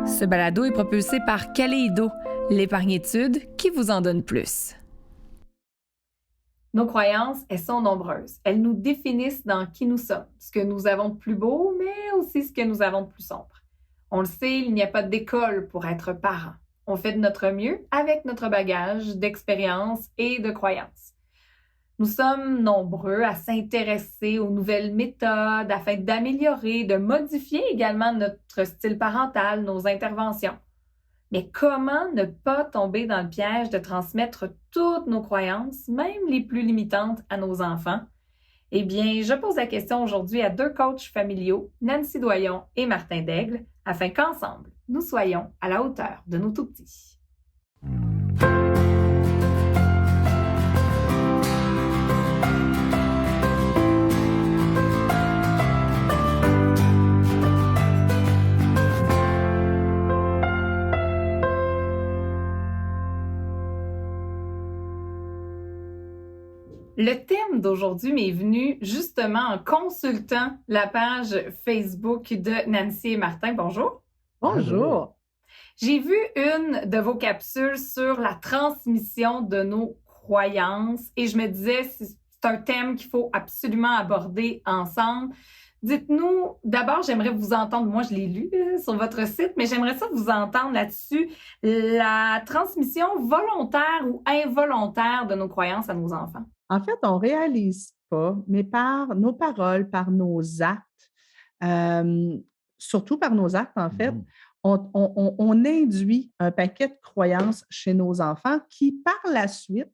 Ce balado est propulsé par Caléido, l'épargne-étude qui vous en donne plus. Nos croyances, elles sont nombreuses. Elles nous définissent dans qui nous sommes, ce que nous avons de plus beau, mais aussi ce que nous avons de plus sombre. On le sait, il n'y a pas d'école pour être parent. On fait de notre mieux avec notre bagage d'expérience et de croyances. Nous sommes nombreux à s'intéresser aux nouvelles méthodes afin d'améliorer, de modifier également notre style parental, nos interventions. Mais comment ne pas tomber dans le piège de transmettre toutes nos croyances, même les plus limitantes, à nos enfants? Eh bien, je pose la question aujourd'hui à deux coachs familiaux, Nancy Doyon et Martin Daigle, afin qu'ensemble, nous soyons à la hauteur de nos tout-petits. Le thème d'aujourd'hui m'est venu justement en consultant la page Facebook de Nancy et Martin. Bonjour. Bonjour. J'ai vu une de vos capsules sur la transmission de nos croyances et je me disais, c'est un thème qu'il faut absolument aborder ensemble. Dites-nous, d'abord, j'aimerais vous entendre, moi je l'ai lu sur votre site, mais j'aimerais ça vous entendre là-dessus, la transmission volontaire ou involontaire de nos croyances à nos enfants. En fait, on ne réalise pas, mais par nos paroles, par nos actes, surtout par nos actes, en fait, on induit un paquet de croyances chez nos enfants qui, par la suite,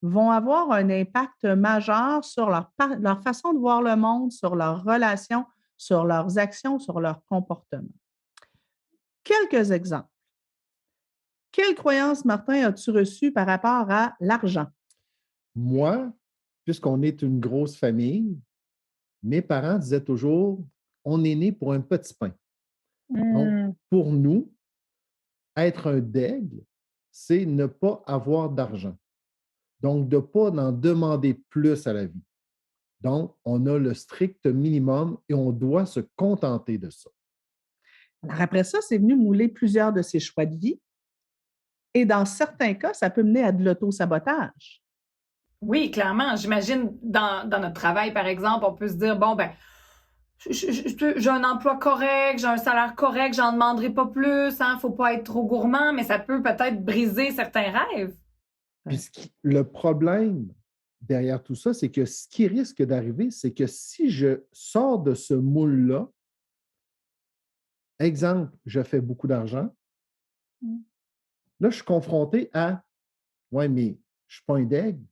vont avoir un impact majeur sur leur façon de voir le monde, sur leurs relations, sur leurs actions, sur leur comportement. Quelques exemples. Quelle croyance, Martin, as-tu reçue par rapport à l'argent? Moi, puisqu'on est une grosse famille, mes parents disaient toujours, on est né pour un petit pain. Donc, pour nous, être un daigle, c'est ne pas avoir d'argent. Donc, de ne pas en demander plus à la vie. Donc, on a le strict minimum et on doit se contenter de ça. Alors après ça, c'est venu mouler plusieurs de ses choix de vie. Et dans certains cas, ça peut mener à de l'auto-sabotage. Oui, clairement. J'imagine dans notre travail, par exemple, on peut se dire, bon, ben, j'ai un emploi correct, j'ai un salaire correct, j'en demanderai pas plus, hein, faut pas être trop gourmand, mais ça peut peut-être briser certains rêves. Puis le problème derrière tout ça, c'est que ce qui risque d'arriver, c'est que si je sors de ce moule-là, exemple, je fais beaucoup d'argent, là, je suis confronté à ouais, mais je ne suis pas un daigle.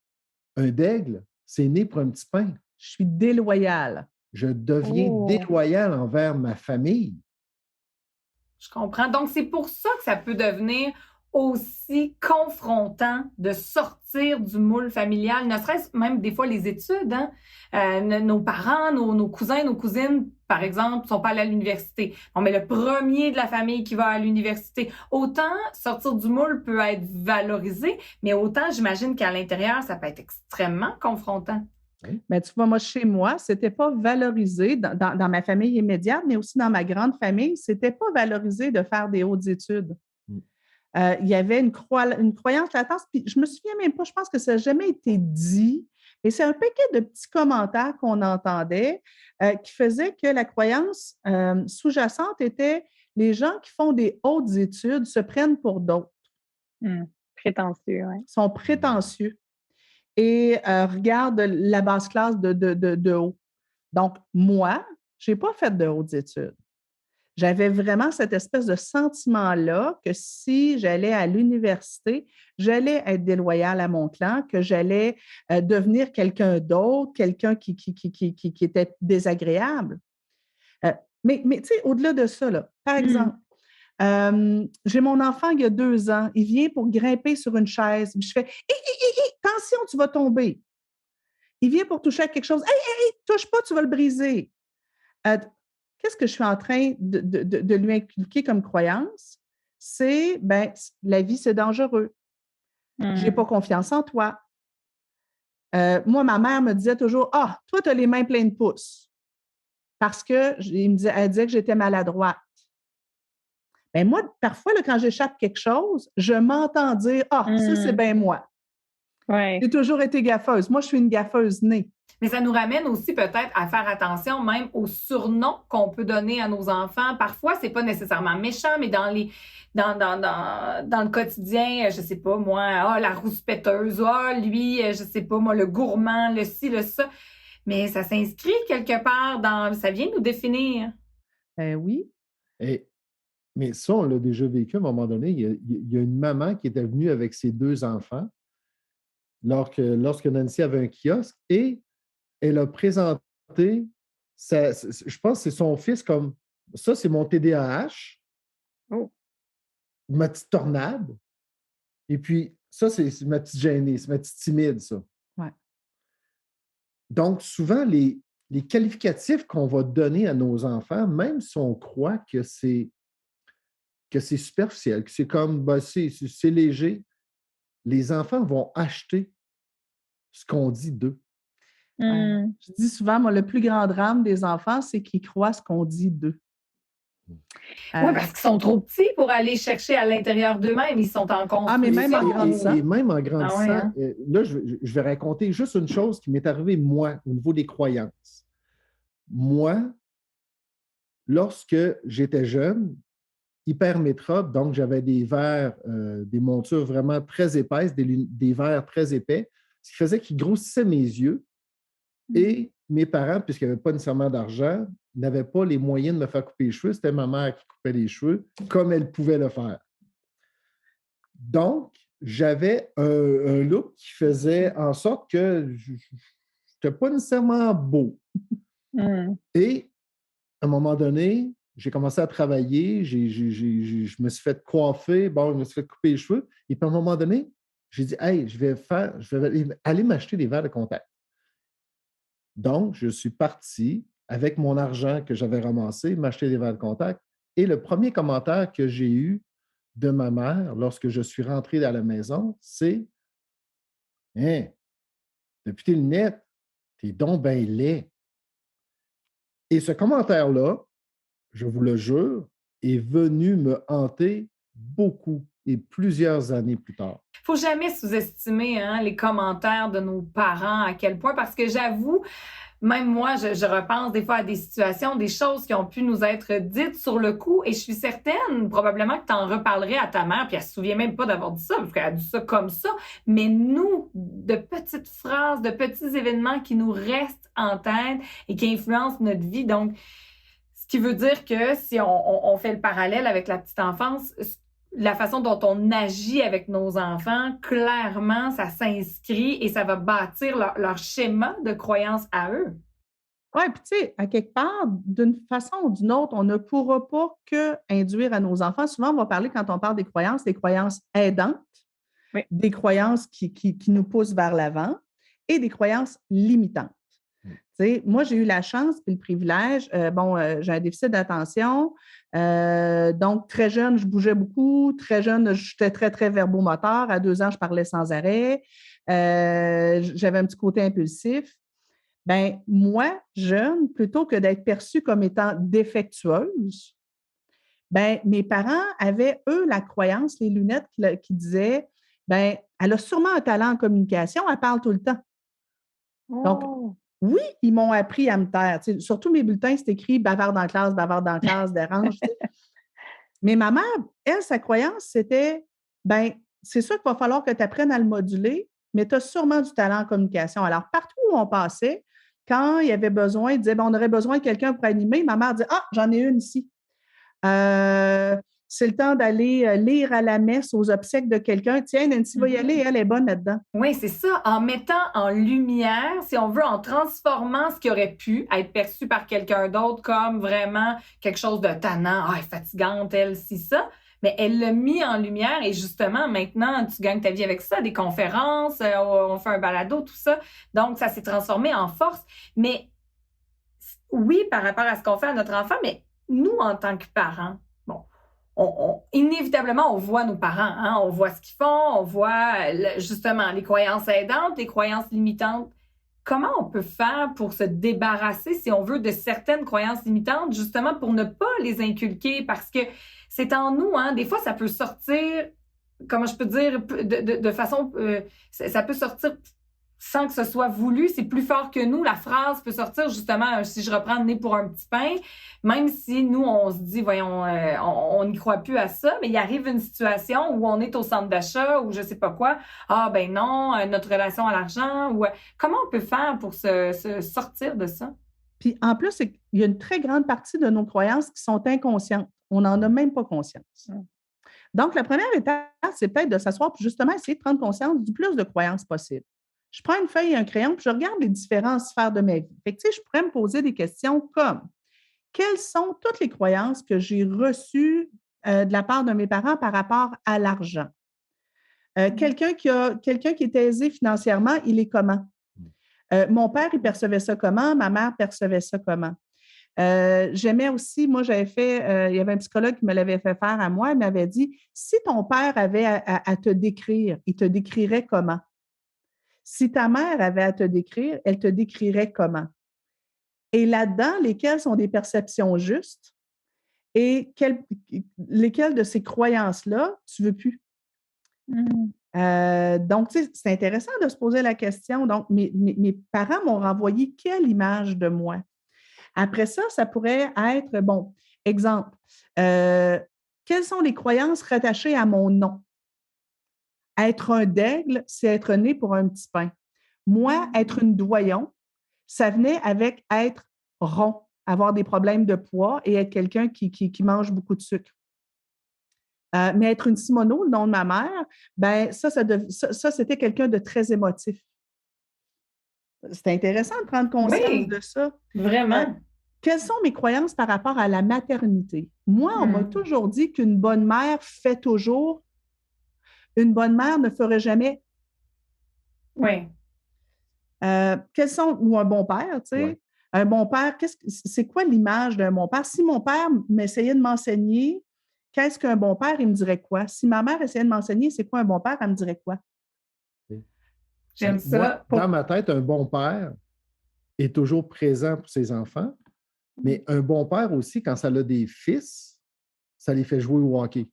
Un daigle, c'est né pour un petit pain. Je suis déloyale. Je deviens déloyal envers ma famille. Je comprends. Donc, c'est pour ça que ça peut devenir aussi confrontant de sortir du moule familial, ne serait-ce même des fois les études. Hein? Nos parents, nos cousins, nos cousines, par exemple, ne sont pas allés à l'université. On met le premier de la famille qui va à l'université. Autant sortir du moule peut être valorisé, mais autant j'imagine qu'à l'intérieur, ça peut être extrêmement confrontant. Mais tu vois, moi, chez moi, ce n'était pas valorisé dans ma famille immédiate, mais aussi dans ma grande famille, ce n'était pas valorisé de faire des hautes études. Il y avait une croyance latente, puis je me souviens même pas, je pense que ça n'a jamais été dit, mais c'est un paquet de petits commentaires qu'on entendait qui faisaient que la croyance sous-jacente était les gens qui font des hautes études se prennent pour d'autres. Prétentieux, oui. Sont prétentieux et regardent la basse classe de haut. Donc, moi, je n'ai pas fait de hautes études. J'avais vraiment cette espèce de sentiment-là que si j'allais à l'université, j'allais être déloyale à mon clan, que j'allais devenir quelqu'un d'autre, quelqu'un qui était désagréable. Mais tu sais, au-delà de ça, là, par exemple, j'ai mon enfant il y a 2 ans, il vient pour grimper sur une chaise, puis je fais attention, tu vas tomber. Il vient pour toucher à quelque chose, touche pas, tu vas le briser. Qu'est-ce que je suis en train de lui inculquer comme croyance? C'est, la vie, c'est dangereux. J'ai pas confiance en toi. Moi, ma mère me disait toujours, toi, tu as les mains pleines de pouces. Parce qu'elle disait que j'étais maladroite. Ben moi, parfois, là, quand j'échappe quelque chose, je m'entends dire « Ah, ça, c'est bien moi. » Ouais. J'ai toujours été gaffeuse. Moi, je suis une gaffeuse née. Mais ça nous ramène aussi peut-être à faire attention même aux surnoms qu'on peut donner à nos enfants. Parfois, c'est pas nécessairement méchant, mais dans le quotidien, je sais pas, moi, la rouspéteuse, lui, je sais pas, moi, le gourmand, le ci, le ça. Mais ça s'inscrit quelque part ça vient nous définir. Ben oui. Mais ça, on l'a déjà vécu à un moment donné. Il y a une maman qui était venue avec ses 2 enfants lorsque Nancy avait un kiosque et elle a présenté, je pense que c'est son fils comme ça, c'est mon TDAH, Oh. ma petite tornade. Et puis, ça, c'est ma petite gênée, c'est ma petite timide, ça. Ouais. Donc, souvent, les qualificatifs qu'on va donner à nos enfants, même si on croit que c'est superficiel, que c'est comme, c'est léger, les enfants vont acheter ce qu'on dit d'eux. Mm. Je dis souvent, moi, le plus grand drame des enfants, c'est qu'ils croient ce qu'on dit d'eux. Oui, parce qu'ils sont trop petits pour aller chercher à l'intérieur d'eux-mêmes. Ils sont en construction. Ah, mais même en grandissant. Et même en grandissant, Ah ouais, hein? Là, je vais raconter juste une chose qui m'est arrivée, moi, au niveau des croyances. Moi, lorsque j'étais jeune, hypermétrope, donc j'avais des verres, des montures vraiment très épaisses, des verres très épais, ce qui faisait qu'ils grossissaient mes yeux. Et mes parents, puisqu'ils n'avaient pas nécessairement d'argent, n'avaient pas les moyens de me faire couper les cheveux. C'était ma mère qui coupait les cheveux comme elle pouvait le faire. Donc, j'avais un look qui faisait en sorte que je n'étais pas nécessairement beau. Et à un moment donné, j'ai commencé à travailler, je me suis fait coiffer, je me suis fait couper les cheveux. Et puis à un moment donné, j'ai dit, hey, je vais aller m'acheter des verres de contact. Donc, je suis parti avec mon argent que j'avais ramassé, m'acheter des verres de contact. Et le premier commentaire que j'ai eu de ma mère lorsque je suis rentré dans la maison, c'est « Hein, depuis tes lunettes, t'es donc ben laid. » Et ce commentaire-là, je vous le jure, est venu me hanter beaucoup et plusieurs années plus tard. Il ne faut jamais sous-estimer les commentaires de nos parents, à quel point, parce que j'avoue, même moi, je repense des fois à des situations, des choses qui ont pu nous être dites sur le coup, et je suis certaine, probablement que tu en reparlerais à ta mère, puis elle ne se souvient même pas d'avoir dit ça, parce qu'elle a dit ça comme ça, mais nous, de petites phrases, de petits événements qui nous restent en tête et qui influencent notre vie. Donc, ce qui veut dire que si on fait le parallèle avec la petite enfance, la façon dont on agit avec nos enfants, clairement, ça s'inscrit et ça va bâtir leur schéma de croyance à eux. Oui, puis tu sais, à quelque part, d'une façon ou d'une autre, on ne pourra pas que induire à nos enfants. Souvent, on va parler, quand on parle des croyances aidantes, oui, des croyances qui nous poussent vers l'avant et des croyances limitantes. T'sais, moi, j'ai eu la chance et le privilège. J'ai un déficit d'attention. Donc, très jeune, je bougeais beaucoup. Très jeune, j'étais très, très verbomoteur. À 2 ans, je parlais sans arrêt. J'avais un petit côté impulsif. Bien, moi, jeune, plutôt que d'être perçue comme étant défectueuse, bien, mes parents avaient, eux, la croyance, les lunettes qui disaient, bien, elle a sûrement un talent en communication, elle parle tout le temps. Donc, oui, ils m'ont appris à me taire. Tu sais, surtout mes bulletins, c'est écrit bavarde en classe, dérange. Tu sais. Mais ma mère, elle, sa croyance, c'était bien, c'est sûr qu'il va falloir que tu apprennes à le moduler, mais tu as sûrement du talent en communication. Alors, partout où on passait, quand il y avait besoin, il disait, on aurait besoin de quelqu'un pour animer, ma mère disait, ah, j'en ai une ici. C'est le temps d'aller lire à la messe aux obsèques de quelqu'un. Tiens, Nancy va y aller, elle est bonne là-dedans. Oui, c'est ça. En mettant en lumière, si on veut, en transformant ce qui aurait pu être perçu par quelqu'un d'autre comme vraiment quelque chose de tannant, fatigante, elle, si ça. Mais elle l'a mis en lumière et justement, maintenant, tu gagnes ta vie avec ça, des conférences, on fait un balado, tout ça. Donc, ça s'est transformé en force. Mais oui, par rapport à ce qu'on fait à notre enfant, mais nous, en tant que parents, inévitablement, on voit nos parents, on voit ce qu'ils font, on voit justement les croyances aidantes, les croyances limitantes. comment on peut faire pour se débarrasser, si on veut, de certaines croyances limitantes, justement pour ne pas les inculquer, parce que c'est en nous, hein. Des fois, ça peut sortir, comment je peux dire, de façon, ça peut sortir sans que ce soit voulu, c'est plus fort que nous. La phrase peut sortir justement, si je reprends le nez pour un petit pain, même si nous, on se dit, voyons, on n'y croit plus à ça, mais il arrive une situation où on est au centre d'achat ou je sais pas quoi, ah ben non, notre relation à l'argent, ou comment on peut faire pour se sortir de ça? Puis en plus, il y a une très grande partie de nos croyances qui sont inconscientes. On n'en a même pas conscience. Donc, la première étape, c'est peut-être de s'asseoir pour justement essayer de prendre conscience du plus de croyances possible. Je prends une feuille et un crayon, puis je regarde les différentes sphères de ma vie. Fait que, tu sais, je pourrais me poser des questions comme quelles sont toutes les croyances que j'ai reçues de la part de mes parents par rapport à l'argent? Quelqu'un qui est aisé financièrement, il est comment? Mon père, il percevait ça comment? Ma mère percevait ça comment? J'aimais aussi, moi, il y avait un psychologue qui me l'avait fait faire à moi, il m'avait dit, si ton père avait à te décrire, il te décrirait comment? Si ta mère avait à te décrire, elle te décrirait comment? Et là-dedans, lesquelles sont des perceptions justes et lesquelles de ces croyances-là tu ne veux plus? Donc, tu sais, c'est intéressant de se poser la question. Donc, mes parents m'ont renvoyé quelle image de moi? Après ça, ça pourrait être, bon, exemple, quelles sont les croyances rattachées à mon nom? Être un daigle, c'est être né pour un petit pain. Moi, être une doyon, ça venait avec être rond, avoir des problèmes de poids et être quelqu'un qui mange beaucoup de sucre. Mais être une Simoneau, le nom de ma mère, ben ça c'était quelqu'un de très émotif. C'est intéressant de prendre conscience de ça. Vraiment. Quelles sont mes croyances par rapport à la maternité? Moi, on m'a toujours dit qu'une bonne mère fait toujours. Une bonne mère ne ferait jamais. Oui. Ou un bon père, tu sais. Ouais. Un bon père, c'est quoi l'image d'un bon père? Si mon père m'essayait de m'enseigner, qu'est-ce qu'un bon père, il me dirait quoi? Si ma mère essayait de m'enseigner, c'est quoi un bon père, elle me dirait quoi? J'aime ça. Moi, dans ma tête, un bon père est toujours présent pour ses enfants, mais un bon père aussi, quand ça a des fils, ça les fait jouer au hockey.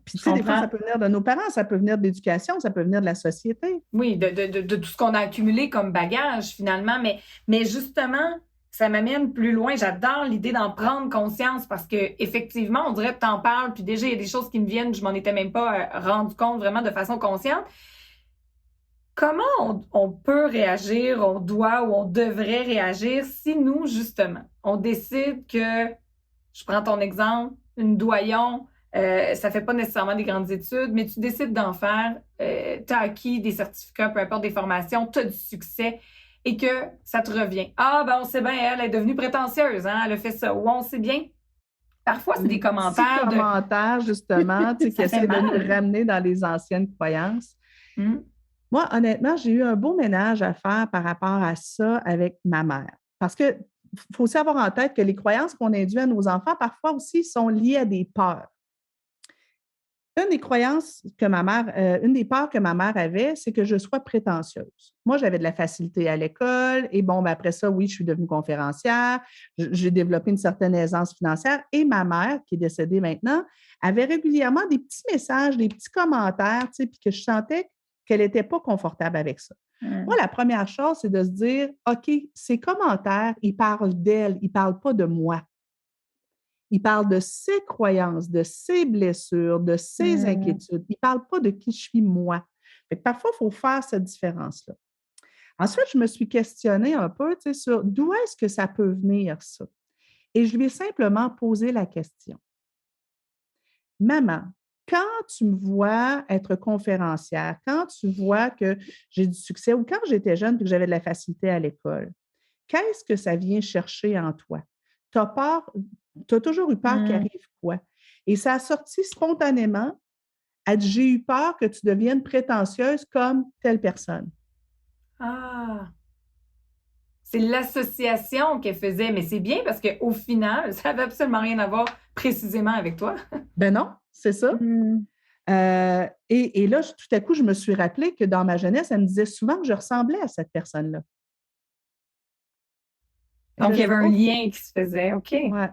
Puis, tu sais, des fois, ça peut venir de nos parents, ça peut venir de l'éducation, ça peut venir de la société. Oui, de tout ce qu'on a accumulé comme bagage, finalement. Mais justement, ça m'amène plus loin. J'adore l'idée d'en prendre conscience parce que effectivement, on dirait que tu en parles, puis déjà, il y a des choses qui me viennent, je m'en étais même pas rendu compte vraiment de façon consciente. Comment on peut réagir, on doit ou on devrait réagir si nous, justement, on décide que, je prends ton exemple, une doyon, ça fait pas nécessairement des grandes études, mais tu décides d'en faire, tu as acquis des certificats, peu importe des formations, tu as du succès et que ça te revient. Ah, ben on sait bien, elle est devenue prétentieuse, hein, elle a fait ça. Ou on sait bien. Parfois, c'est des commentaires. Des commentaires, justement, qui essaient de nous ramener dans les anciennes croyances. Moi, honnêtement, j'ai eu un beau ménage à faire par rapport à ça avec ma mère. Parce que faut aussi avoir en tête que les croyances qu'on induit à nos enfants, parfois aussi, sont liées à des peurs. Une des croyances que une des peurs que ma mère avait, c'est que je sois prétentieuse. Moi, j'avais de la facilité à l'école et bon, ben après ça, oui, je suis devenue conférencière, j'ai développé une certaine aisance financière et ma mère, qui est décédée maintenant, avait régulièrement des petits messages, des petits commentaires, tu sais, puis que je sentais qu'elle n'était pas confortable avec ça. Moi, la première chose, c'est de se dire, OK, ces commentaires, ils parlent d'elle, ils ne parlent pas de moi. Il parle de ses croyances, de ses blessures, de ses inquiétudes. Il ne parle pas de qui je suis moi. Fait que parfois, il faut faire cette différence-là. Ensuite, je me suis questionnée un peu sur d'où est-ce que ça peut venir, ça. Et je lui ai simplement posé la question. Maman, quand tu me vois être conférencière, quand tu vois que j'ai du succès ou quand j'étais jeune et que j'avais de la facilité à l'école, qu'est-ce que ça vient chercher en toi? Tu as peur, tu as toujours eu peur qu'il arrive quoi? Et ça a sorti spontanément à dire, j'ai eu peur que tu deviennes prétentieuse comme telle personne. Ah! C'est l'association qu'elle faisait, mais c'est bien parce qu'au final, ça n'avait absolument rien à voir précisément avec toi. Ben non, c'est ça. Et là, tout à coup, je me suis rappelé que dans ma jeunesse, elle me disait souvent que je ressemblais à cette personne-là. Donc, il y avait un OK. lien qui se faisait. OK. Ouais.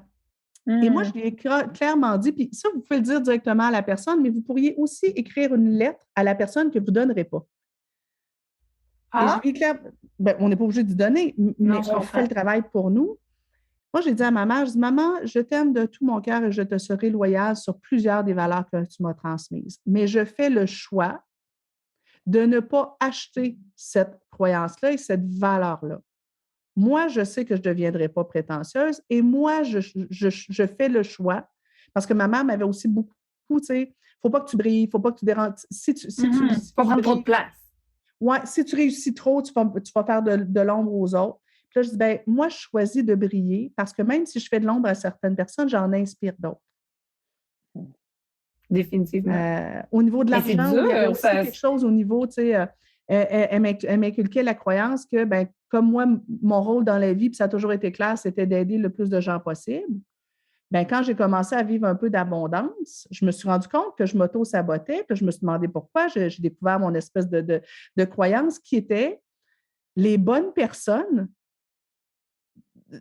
Et moi, je lui ai clairement dit, puis ça, vous pouvez le dire directement à la personne, mais vous pourriez aussi écrire une lettre à la personne que vous ne donnerez pas. Et je lui ai on n'est pas obligé de donner, mais Non, je on fait comprends. le travail pour nous. Moi, j'ai dit à ma mère, je dis, maman, je t'aime de tout mon cœur et je te serai loyale sur plusieurs des valeurs que tu m'as transmises. Mais je fais le choix de ne pas acheter cette croyance-là et cette valeur-là. Moi, je sais que je ne deviendrai pas prétentieuse et moi, je fais le choix parce que ma mère m'avait aussi beaucoup, tu sais, il ne faut pas que tu brilles, il ne faut pas que tu déranges. Si tu Pas prendre trop de brilles, place. ouais, si tu réussis trop, tu vas faire de l'ombre aux autres. Puis là, je dis, ben, moi, je choisis de briller parce que même si je fais de l'ombre à certaines personnes, j'en inspire d'autres. Définitivement. Au niveau de Mais c'est l'argent, il y avait dur, aussi ça. quelque chose au niveau, tu sais, elle m'inculquait la croyance que, ben, comme moi, mon rôle dans la vie, puis ça a toujours été clair, c'était d'aider le plus de gens possible. Ben, quand j'ai commencé à vivre un peu d'abondance, je me suis rendu compte que je m'auto-sabotais, puis je me suis demandé pourquoi. J'ai découvert mon espèce de croyance qui était les bonnes personnes.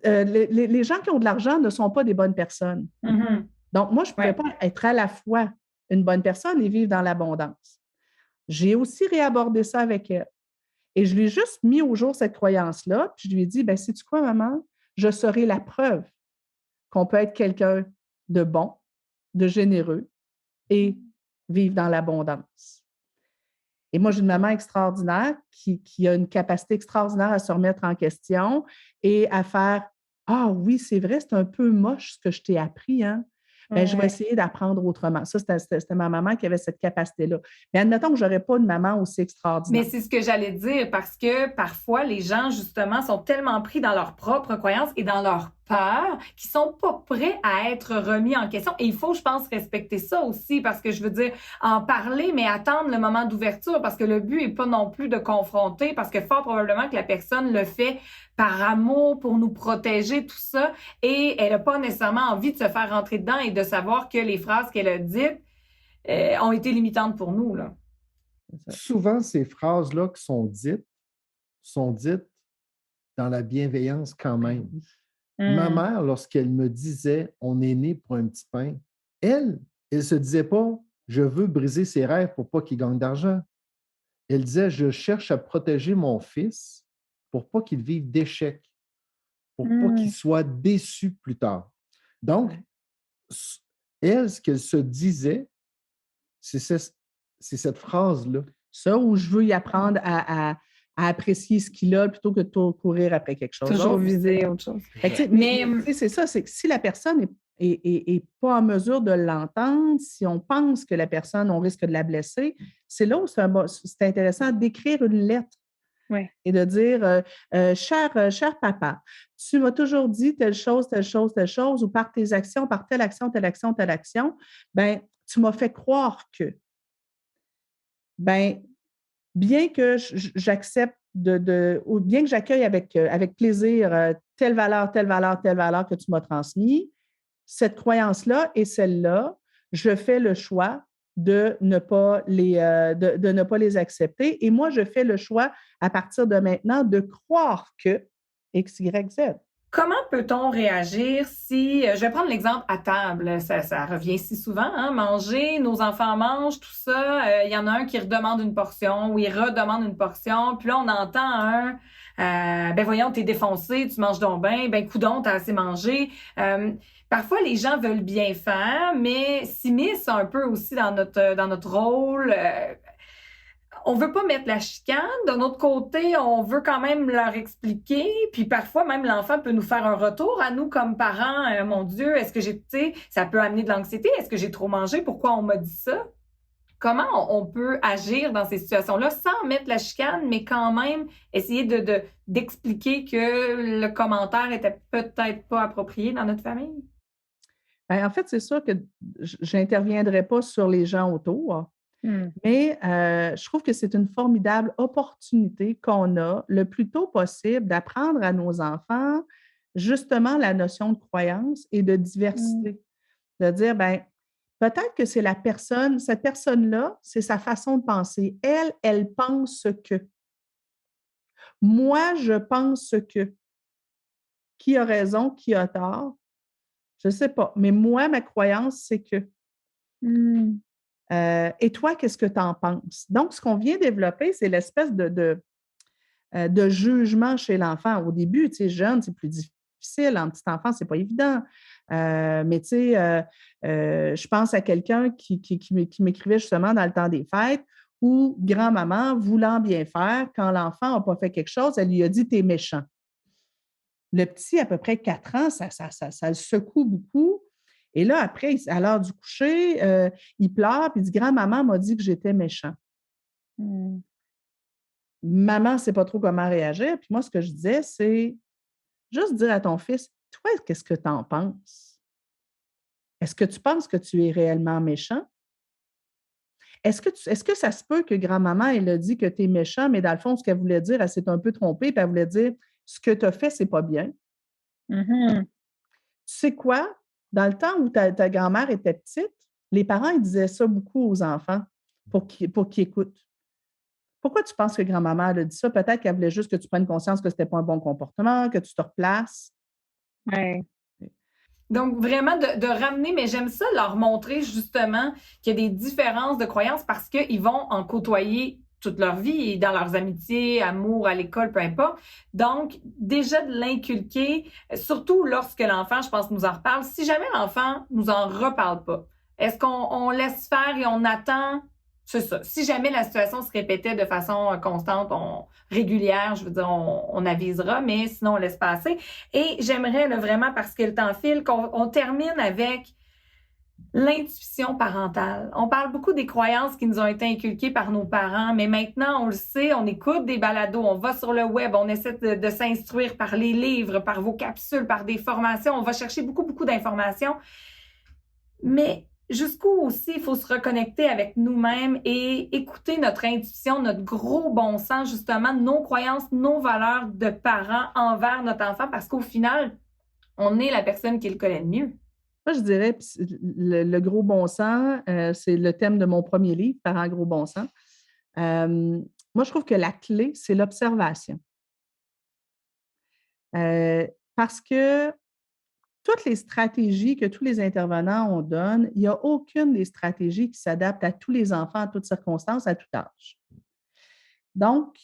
Les gens qui ont de l'argent ne sont pas des bonnes personnes. Mhm. Donc, moi, je ne pouvais pas être à la fois une bonne personne et vivre dans l'abondance. J'ai aussi réabordé ça avec elle. Et je lui ai juste mis au jour cette croyance-là, puis je lui ai dit, ben, sais-tu quoi, maman? Je serai la preuve qu'on peut être quelqu'un de bon, de généreux et vivre dans l'abondance. Et moi, j'ai une maman extraordinaire qui a une capacité extraordinaire à se remettre en question et à faire « Ah oui, c'est vrai, c'est un peu moche ce que je t'ai appris, hein? Ben, je vais essayer d'apprendre autrement. » Ça, c'était ma maman qui avait cette capacité-là. Mais admettons que je n'aurais pas une maman aussi extraordinaire. Mais c'est ce que j'allais dire parce que parfois, les gens, justement, sont tellement pris dans leurs propres croyances et dans leur peur qu'ils sont pas prêts à être remis en question. Et il faut, je pense, respecter ça aussi parce que je veux dire, en parler, mais attendre le moment d'ouverture parce que le but est pas non plus de confronter parce que fort probablement que la personne le fait par amour pour nous protéger, tout ça, et elle a pas nécessairement envie de se faire rentrer dedans et de savoir que les phrases qu'elle a dites ont été limitantes pour nous, là. Souvent, ces phrases-là qui sont dites dans la bienveillance quand même. Ma mère, lorsqu'elle me disait « on est né pour un petit pain », elle ne se disait pas « je veux briser ses rêves pour pas qu'il gagne d'argent ». Elle disait « je cherche à protéger mon fils pour pas qu'il vive d'échecs, pour pas qu'il soit déçu plus tard ». Donc, elle, ce qu'elle se disait, c'est cette phrase-là. Ça, où je veux y apprendre à apprécier ce qu'il a plutôt que de courir après quelque chose. Toujours viser autre chose. Mais c'est ça, c'est que si la personne n'est pas en mesure de l'entendre, si on pense que la personne, on risque de la blesser, c'est là où c'est intéressant d'écrire une lettre. Oui. Et de dire cher papa, tu m'as toujours dit telle chose, telle chose, telle chose, ou par tes actions, par telle action, telle action, telle action, ben, tu m'as fait croire que. Ben, bien que j'accepte ou bien que j'accueille avec plaisir telle valeur, telle valeur, telle valeur que tu m'as transmise, cette croyance-là et celle-là, je fais le choix de ne pas les accepter. Et moi, je fais le choix à partir de maintenant de croire que X, Y, Z. Comment peut-on réagir si, je vais prendre l'exemple à table, ça revient si souvent, hein, manger, nos enfants mangent, tout ça, il y en a un qui redemande une portion ou il redemande une portion, puis là on entend un, ben voyons, t'es défoncé, tu manges donc bien, ben coudonc, t'as assez mangé. Parfois les gens veulent bien faire, mais s'immiscent un peu aussi dans notre rôle. On veut pas mettre la chicane. D'un autre côté, on veut quand même leur expliquer. Puis parfois, même l'enfant peut nous faire un retour à nous comme parents. Mon Dieu, est-ce que tu sais, ça peut amener de l'anxiété. Est-ce que j'ai trop mangé? Pourquoi on m'a dit ça? Comment on peut agir dans ces situations-là sans mettre la chicane, mais quand même essayer d'expliquer que le commentaire était peut-être pas approprié dans notre famille? Bien, en fait, c'est sûr que je n'interviendrai pas sur les gens autour. Mais je trouve que c'est une formidable opportunité qu'on a le plus tôt possible d'apprendre à nos enfants justement la notion de croyance et de diversité. De dire, bien, Peut-être que c'est cette personne-là, c'est sa façon de penser. Elle pense que. Moi, je pense que. Qui a raison, qui a tort? Je ne sais pas. Mais moi, ma croyance, c'est que. Et toi, qu'est-ce que tu en penses? Donc, ce qu'on vient développer, c'est l'espèce de jugement chez l'enfant. Au début, tu sais, jeune, c'est plus difficile. En petit enfant, c'est pas évident. Mais tu sais, je pense à quelqu'un qui m'écrivait justement dans le temps des fêtes où grand-maman, voulant bien faire, quand l'enfant n'a pas fait quelque chose, elle lui a dit « t'es méchant ». Le petit, à peu près 4 ans, ça le secoue beaucoup. Et là, après, à l'heure du coucher, il pleure puis il dit « grand-maman m'a dit que j'étais méchant ». Maman ne sait pas trop comment réagir. Puis moi, ce que je disais, c'est juste dire à ton fils, toi, qu'est-ce que tu en penses? Est-ce que tu penses que tu es réellement méchant? Est-ce que ça se peut que grand-maman, elle a dit que tu es méchant, mais dans le fond, ce qu'elle voulait dire, elle s'est un peu trompée, puis elle voulait dire, ce que tu as fait, c'est pas bien. Tu sais quoi? Dans le temps où ta grand-mère était petite, les parents, ils disaient ça beaucoup aux enfants pour qu'ils écoutent. Pourquoi tu penses que grand-maman a dit ça? Peut-être qu'elle voulait juste que tu prennes conscience que ce n'était pas un bon comportement, que tu te replaces. Ouais. Donc, vraiment, de ramener, mais j'aime ça, leur montrer justement qu'il y a des différences de croyances parce qu'ils vont en côtoyer toute leur vie et dans leurs amitiés, amour, à l'école, peu importe. Donc, déjà de l'inculquer, surtout lorsque l'enfant, je pense, nous en reparle. Si jamais l'enfant nous en reparle pas, est-ce qu'on laisse faire et on attend? C'est ça. Si jamais la situation se répétait de façon constante, régulière, je veux dire, on avisera, mais sinon, on laisse passer. Et j'aimerais là, vraiment, parce que le temps file, qu'on termine avec l'intuition parentale. On parle beaucoup des croyances qui nous ont été inculquées par nos parents, mais maintenant, on le sait, on écoute des balados, on va sur le web, on essaie de s'instruire par les livres, par vos capsules, par des formations, on va chercher beaucoup, beaucoup d'informations. Mais jusqu'où aussi il faut se reconnecter avec nous-mêmes et écouter notre intuition, notre gros bon sens, justement, nos croyances, nos valeurs de parents envers notre enfant, parce qu'au final, on est la personne qui le connaît le mieux. Moi, je dirais, le gros bon sens, c'est le thème de mon premier livre, Parents gros bon sens. Moi, je trouve que la clé, c'est l'observation. Parce que toutes les stratégies que tous les intervenants on donne, il n'y a aucune des stratégies qui s'adapte à tous les enfants, à toutes circonstances, à tout âge. Donc,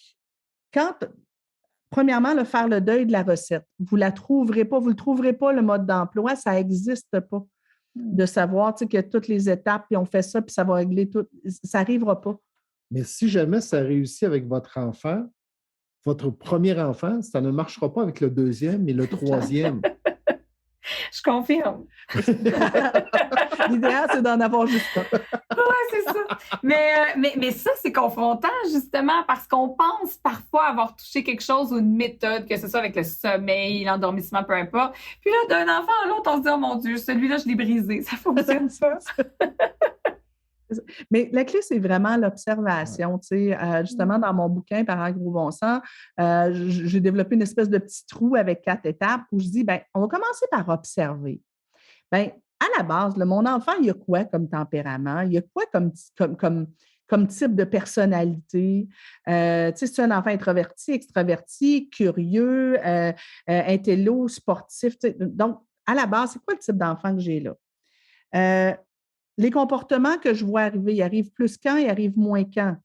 premièrement, faire le deuil de la recette. Vous ne le trouverez pas, le mode d'emploi, ça n'existe pas. De savoir que toutes les étapes, puis on fait ça, puis ça va régler tout. Ça n'arrivera pas. Mais si jamais ça réussit avec votre enfant, votre premier enfant, ça ne marchera pas avec le deuxième et le troisième. Je confirme. L'idéal, c'est d'en avoir juste un. Oui, c'est ça. Mais ça, c'est confrontant, justement, parce qu'on pense parfois avoir touché quelque chose ou une méthode, que ce soit avec le sommeil, l'endormissement, peu importe. Puis là, d'un enfant à l'autre, on se dit, oh mon Dieu, celui-là, je l'ai brisé. Ça fonctionne pas. Mais la clé, c'est vraiment l'observation. Justement, dans mon bouquin Parents gros bon sens, j'ai développé une espèce de petit trou avec 4 étapes où je dis, on va commencer par observer. À la base, mon enfant, il y a quoi comme tempérament? Il y a quoi comme type de personnalité? C'est un enfant introverti, extraverti, curieux, intello, sportif. Donc, à la base, c'est quoi le type d'enfant que j'ai là? Les comportements que je vois arriver, ils arrivent plus quand, ils arrivent moins quand?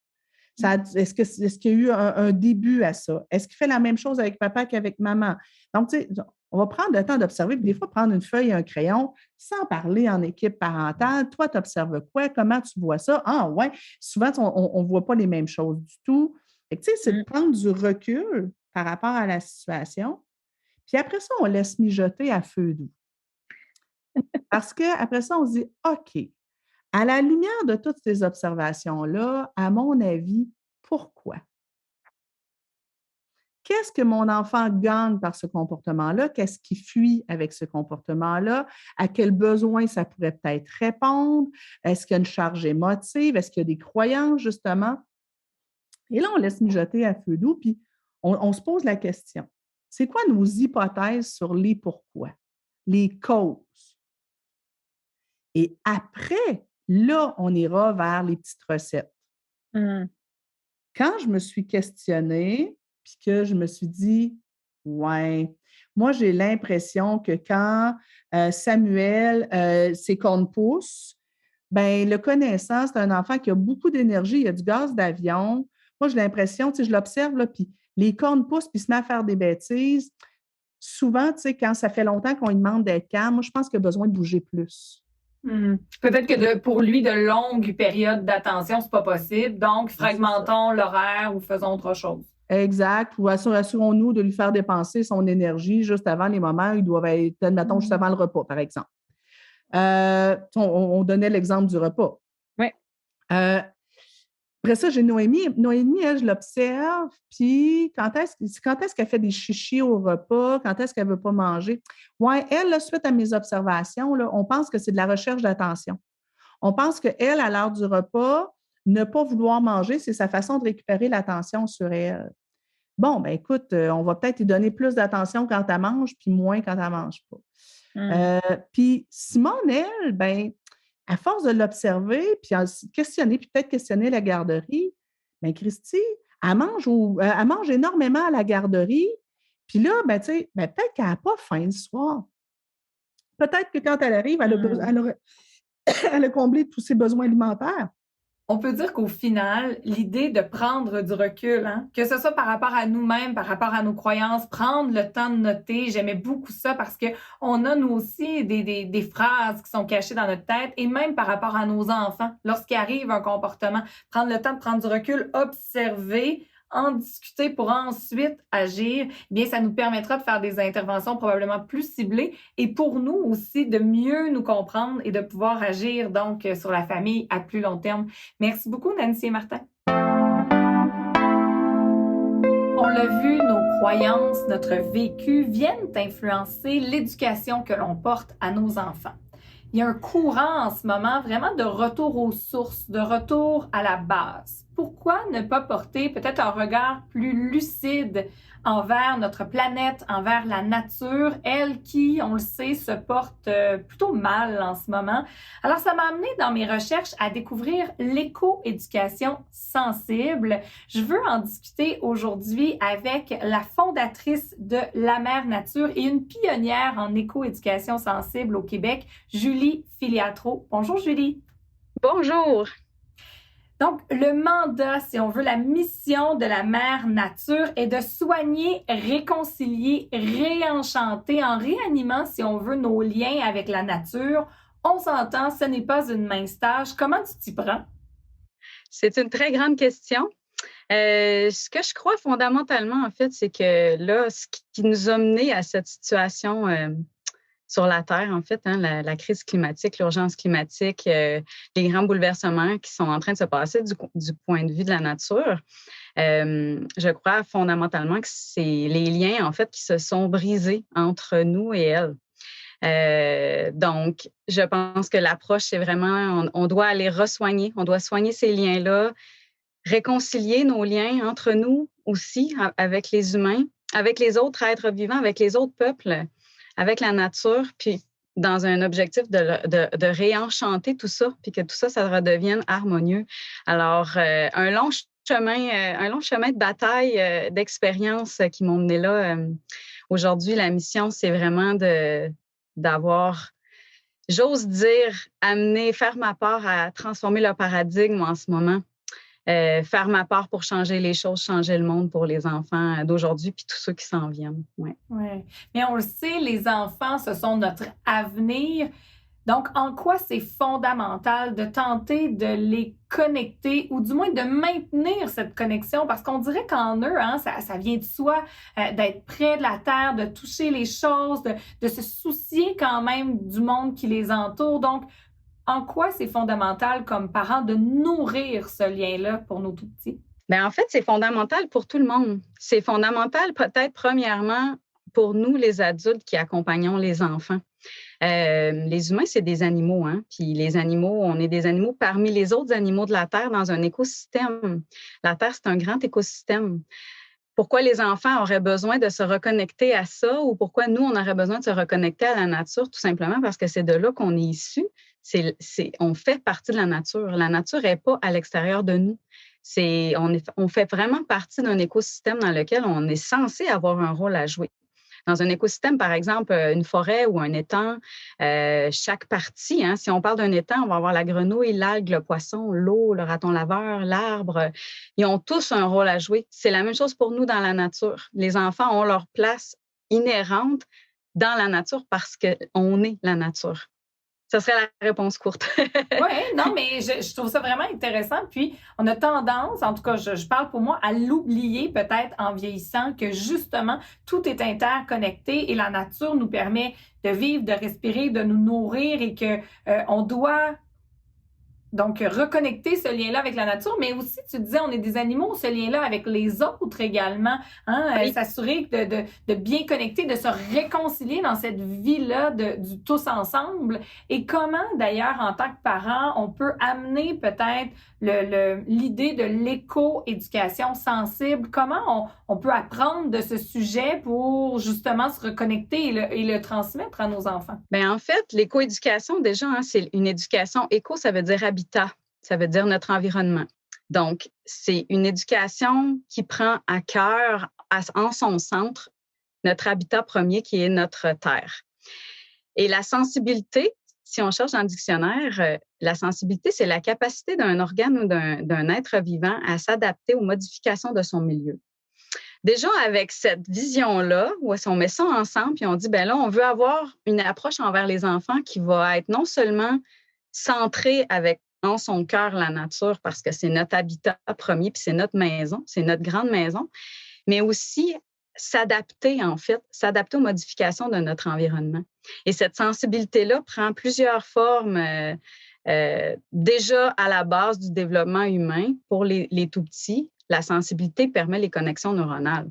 Est-ce qu'il y a eu un début à ça? Est-ce qu'il fait la même chose avec papa qu'avec maman? Donc, on va prendre le temps d'observer, puis des fois, prendre une feuille et un crayon sans parler en équipe parentale. Toi, tu observes quoi? Comment tu vois ça? Ah, ouais. Souvent, on ne voit pas les mêmes choses du tout. C'est de prendre du recul par rapport à la situation. Puis après ça, on laisse mijoter à feu doux. Parce qu'après ça, on se dit, OK, à la lumière de toutes ces observations-là, à mon avis, pourquoi? Qu'est-ce que mon enfant gagne par ce comportement-là? Qu'est-ce qui fuit avec ce comportement-là? À quels besoins ça pourrait peut-être répondre? Est-ce qu'il y a une charge émotive? Est-ce qu'il y a des croyances, justement? Et là, on laisse mijoter à feu doux, puis on se pose la question. C'est quoi nos hypothèses sur les pourquoi, les causes? Et après, là, on ira vers les petites recettes. Quand je me suis questionnée, puis que je me suis dit, ouais, moi, j'ai l'impression que quand Samuel, ses cornes poussent, ben le connaissant, c'est un enfant qui a beaucoup d'énergie, il a du gaz d'avion. Moi, j'ai l'impression, tu sais, je l'observe, là, puis les cornes poussent, puis il se met à faire des bêtises. Souvent, tu sais, quand ça fait longtemps qu'on lui demande d'être calme, moi, je pense qu'il a besoin de bouger plus. Peut-être que pour lui, de longues périodes d'attention, c'est pas possible. Donc, fragmentons l'horaire ou faisons autre chose. Exact. Ou assurons-nous de lui faire dépenser son énergie juste avant les moments où ils doivent être, admettons, juste avant le repas, par exemple. On donnait l'exemple du repas. Oui. Après ça, j'ai Noémie. Noémie, elle, je l'observe, puis quand est-ce qu'elle fait des chichis au repas? Quand est-ce qu'elle ne veut pas manger? Oui, elle, là, suite à mes observations, là, on pense que c'est de la recherche d'attention. On pense qu'elle, à l'heure du repas, ne pas vouloir manger, c'est sa façon de récupérer l'attention sur elle. Bon, ben écoute, on va peut-être lui donner plus d'attention quand elle mange, puis moins quand elle ne mange pas. Puis Simone, elle, ben, à force de l'observer, puis questionner, puis peut-être questionner la garderie, bien, Christy, elle mange énormément à la garderie, puis là, ben, tu sais, ben, peut-être qu'elle n'a pas faim le soir. Peut-être que quand elle arrive, elle a comblé tous ses besoins alimentaires. On peut dire qu'au final, l'idée de prendre du recul, que ce soit par rapport à nous-mêmes, par rapport à nos croyances, prendre le temps de noter, j'aimais beaucoup ça parce que on a nous aussi des phrases qui sont cachées dans notre tête et même par rapport à nos enfants, lorsqu'il arrive un comportement, prendre le temps de prendre du recul, observer, en discuter pour ensuite agir, eh bien, ça nous permettra de faire des interventions probablement plus ciblées et pour nous aussi de mieux nous comprendre et de pouvoir agir donc sur la famille à plus long terme. Merci beaucoup, Nancy et Martin. On l'a vu, nos croyances, notre vécu viennent influencer l'éducation que l'on porte à nos enfants. Il y a un courant en ce moment vraiment de retour aux sources, de retour à la base. Pourquoi ne pas porter peut-être un regard plus lucide envers notre planète, envers la nature, elle qui, on le sait, se porte plutôt mal en ce moment. Alors, ça m'a amené dans mes recherches à découvrir l'éco-éducation sensible. Je veux en discuter aujourd'hui avec la fondatrice de La Mère Nature et une pionnière en éco-éducation sensible au Québec, Julie Filiatro. Bonjour, Julie. Bonjour. Donc, le mandat, si on veut, la mission de la Mère Nature est de soigner, réconcilier, réenchanter en réanimant, si on veut, nos liens avec la nature. On s'entend, ce n'est pas une mince tâche. Comment tu t'y prends? C'est une très grande question. Ce que je crois fondamentalement, en fait, c'est que là, ce qui nous a menés à cette situation sur la Terre, en fait, la crise climatique, l'urgence climatique, les grands bouleversements qui sont en train de se passer du point de vue de la nature. Je crois fondamentalement que c'est les liens, en fait, qui se sont brisés entre nous et elle. Donc, je pense que l'approche, c'est vraiment, on doit aller resoigner, on doit soigner ces liens-là, réconcilier nos liens entre nous aussi, avec les humains, avec les autres êtres vivants, avec les autres peuples, avec la nature, puis dans un objectif de réenchanter tout ça, puis que tout ça, ça redevienne harmonieux. Alors, un long chemin de bataille, d'expérience qui m'ont mené là. Aujourd'hui, la mission, c'est vraiment d'avoir, j'ose dire, faire ma part à transformer le paradigme en ce moment. Faire ma part pour changer les choses, changer le monde pour les enfants d'aujourd'hui puis tous ceux qui s'en viennent. Ouais. Ouais. Mais on le sait, les enfants, ce sont notre avenir. Donc, en quoi c'est fondamental de tenter de les connecter ou du moins de maintenir cette connexion? Parce qu'on dirait qu'en eux, ça vient de soi, d'être près de la terre, de toucher les choses, de se soucier quand même du monde qui les entoure. Donc, en quoi c'est fondamental comme parents de nourrir ce lien-là pour nos tout-petits? Bien, en fait, c'est fondamental pour tout le monde. C'est fondamental peut-être premièrement pour nous, les adultes qui accompagnons les enfants. Les humains, c'est des animaux, Puis les animaux, on est des animaux parmi les autres animaux de la Terre dans un écosystème. La Terre, c'est un grand écosystème. pourquoi les enfants auraient besoin de se reconnecter à ça ou pourquoi nous, on aurait besoin de se reconnecter à la nature, tout simplement parce que c'est de là qu'on est issu. On fait partie de la nature. La nature n'est pas à l'extérieur de nous. On fait vraiment partie d'un écosystème dans lequel on est censé avoir un rôle à jouer. Dans un écosystème, par exemple, une forêt ou un étang, chaque partie, si on parle d'un étang, on va avoir la grenouille, l'algue, le poisson, l'eau, le raton laveur, l'arbre. Ils ont tous un rôle à jouer. C'est la même chose pour nous dans la nature. Les enfants ont leur place inhérente dans la nature parce qu'on est la nature. Ça serait la réponse courte. Oui, non, mais je trouve ça vraiment intéressant. Puis, on a tendance, en tout cas, je parle pour moi, à l'oublier peut-être en vieillissant, que justement, tout est interconnecté et la nature nous permet de vivre, de respirer, de nous nourrir et que on doit donc reconnecter ce lien-là avec la nature, mais aussi, tu disais, on est des animaux, ce lien-là avec les autres également, Oui. s'assurer de bien connecter, de se réconcilier dans cette vie-là du tous ensemble. Et comment, d'ailleurs, en tant que parent, on peut amener peut-être l'idée de l'éco-éducation sensible? Comment on peut apprendre de ce sujet pour justement se reconnecter et le transmettre à nos enfants? Bien, en fait, l'éco-éducation, déjà, c'est une éducation éco, ça veut dire habitat, ça veut dire notre environnement. Donc, c'est une éducation qui prend à cœur, en son centre, notre habitat premier qui est notre terre. Et la sensibilité, si on cherche dans le dictionnaire, la sensibilité, c'est la capacité d'un organe ou d'un être vivant à s'adapter aux modifications de son milieu. Déjà, avec cette vision-là, où on met ça ensemble, puis on dit, bien là, on veut avoir une approche envers les enfants qui va être non seulement centrée avec en son cœur la nature, parce que c'est notre habitat premier, puis c'est notre maison, c'est notre grande maison, mais aussi s'adapter, en fait, s'adapter aux modifications de notre environnement. Et cette sensibilité-là prend plusieurs formes. Déjà, à la base du développement humain, pour les tout-petits, la sensibilité permet les connexions neuronales.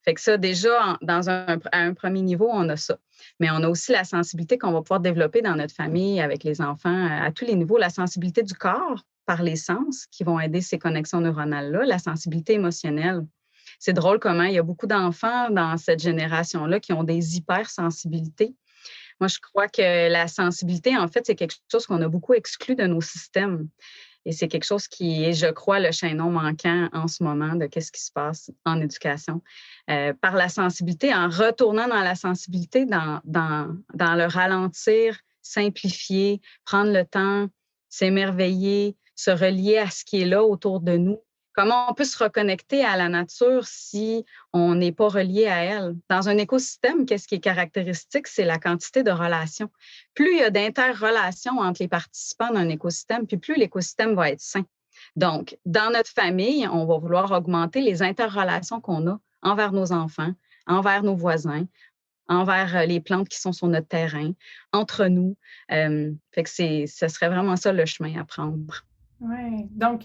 Fait que ça, déjà, à un premier niveau, on a ça. Mais on a aussi la sensibilité qu'on va pouvoir développer dans notre famille, avec les enfants, à tous les niveaux. La sensibilité du corps, par les sens, qui vont aider ces connexions neuronales-là. La sensibilité émotionnelle. C'est drôle comment il y a beaucoup d'enfants dans cette génération-là qui ont des hypersensibilités. Moi, je crois que la sensibilité, en fait, c'est quelque chose qu'on a beaucoup exclu de nos systèmes. Et c'est quelque chose qui est, je crois, le chaînon manquant en ce moment de qu'est-ce qui se passe en éducation. Par la sensibilité, en retournant dans la sensibilité, dans le ralentir, simplifier, prendre le temps, s'émerveiller, se relier à ce qui est là autour de nous. Comment on peut se reconnecter à la nature si on n'est pas relié à elle? Dans un écosystème, qu'est-ce qui est caractéristique? C'est la quantité de relations. Plus il y a d'interrelations entre les participants d'un écosystème, puis plus l'écosystème va être sain. Donc, dans notre famille, on va vouloir augmenter les interrelations qu'on a envers nos enfants, envers nos voisins, envers les plantes qui sont sur notre terrain, entre nous. Fait que ce serait vraiment ça le chemin à prendre. Oui, donc...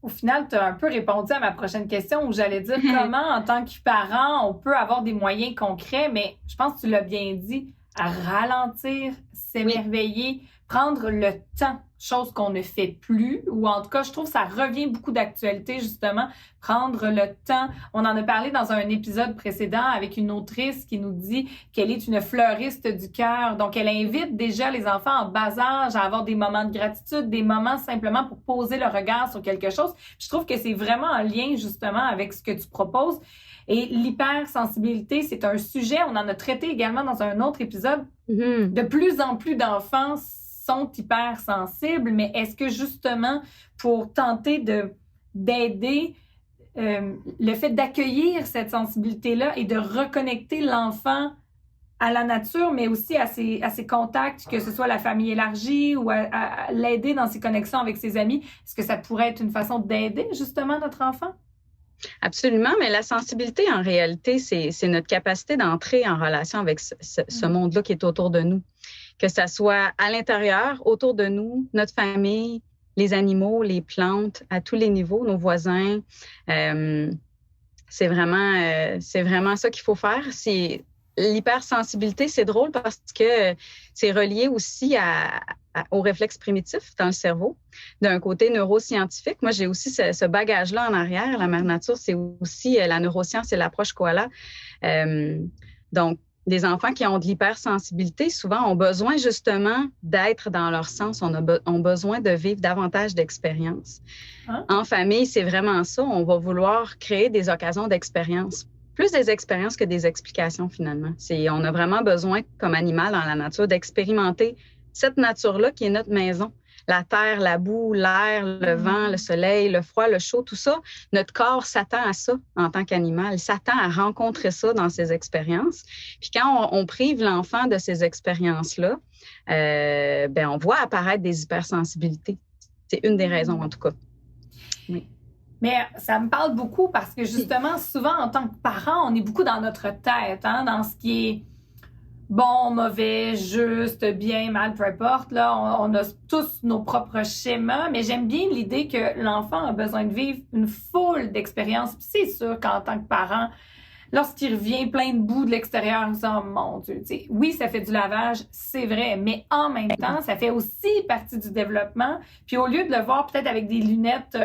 Au final, tu as un peu répondu à ma prochaine question où j'allais dire comment, en tant que parent, on peut avoir des moyens concrets, mais je pense que tu l'as bien dit, à ralentir, s'émerveiller, prendre le temps, chose qu'on ne fait plus, ou en tout cas, je trouve que ça revient beaucoup d'actualité, justement, prendre le temps. On en a parlé dans un épisode précédent avec une autrice qui nous dit qu'elle est une fleuriste du cœur. Donc, elle invite déjà les enfants en bas âge à avoir des moments de gratitude, des moments simplement pour poser le regard sur quelque chose. Je trouve que c'est vraiment en lien, justement, avec ce que tu proposes. Et l'hypersensibilité, c'est un sujet, on en a traité également dans un autre épisode. De plus en plus d'enfants sont hypersensibles, mais est-ce que justement, pour tenter d'aider le fait d'accueillir cette sensibilité-là et de reconnecter l'enfant à la nature, mais aussi à ses contacts, que ce soit la famille élargie ou à l'aider dans ses connexions avec ses amis, est-ce que ça pourrait être une façon d'aider justement notre enfant? Absolument, mais la sensibilité, en réalité, c'est notre capacité d'entrer en relation avec ce monde-là qui est autour de nous. Que ça soit à l'intérieur, autour de nous, notre famille, les animaux, les plantes, à tous les niveaux, nos voisins. C'est vraiment ça qu'il faut faire. l'hypersensibilité, c'est drôle parce que c'est relié aussi au réflexe primitif dans le cerveau. D'un côté neuroscientifique, moi, j'ai aussi ce bagage-là en arrière. La mère nature, c'est aussi la neuroscience et l'approche koala. Donc, les enfants qui ont de l'hypersensibilité, souvent, ont besoin justement d'être dans leur sens, ont besoin de vivre davantage d'expériences. Hein? En famille, c'est vraiment ça. On va vouloir créer des occasions d'expérience. Plus des expériences que des explications, finalement. On a vraiment besoin, comme animal dans la nature, d'expérimenter cette nature-là qui est notre maison. La terre, la boue, l'air, le vent, le soleil, le froid, le chaud, tout ça, notre corps s'attend à ça en tant qu'animal. Il s'attend à rencontrer ça dans ses expériences. Puis quand on prive l'enfant de ces expériences-là, on voit apparaître des hypersensibilités. C'est une des raisons, en tout cas. Oui. Mais ça me parle beaucoup parce que justement, souvent, en tant que parent, on est beaucoup dans notre tête, dans ce qui est bon, mauvais, juste, bien, mal, peu importe. Là, on a tous nos propres schémas, mais j'aime bien l'idée que l'enfant a besoin de vivre une foule d'expériences. Puis c'est sûr qu'en tant que parent, lorsqu'il revient plein de boue de l'extérieur, on se dit « Oh mon Dieu! » Oui, ça fait du lavage, c'est vrai, mais en même temps, ça fait aussi partie du développement. Puis au lieu de le voir peut-être avec des lunettes,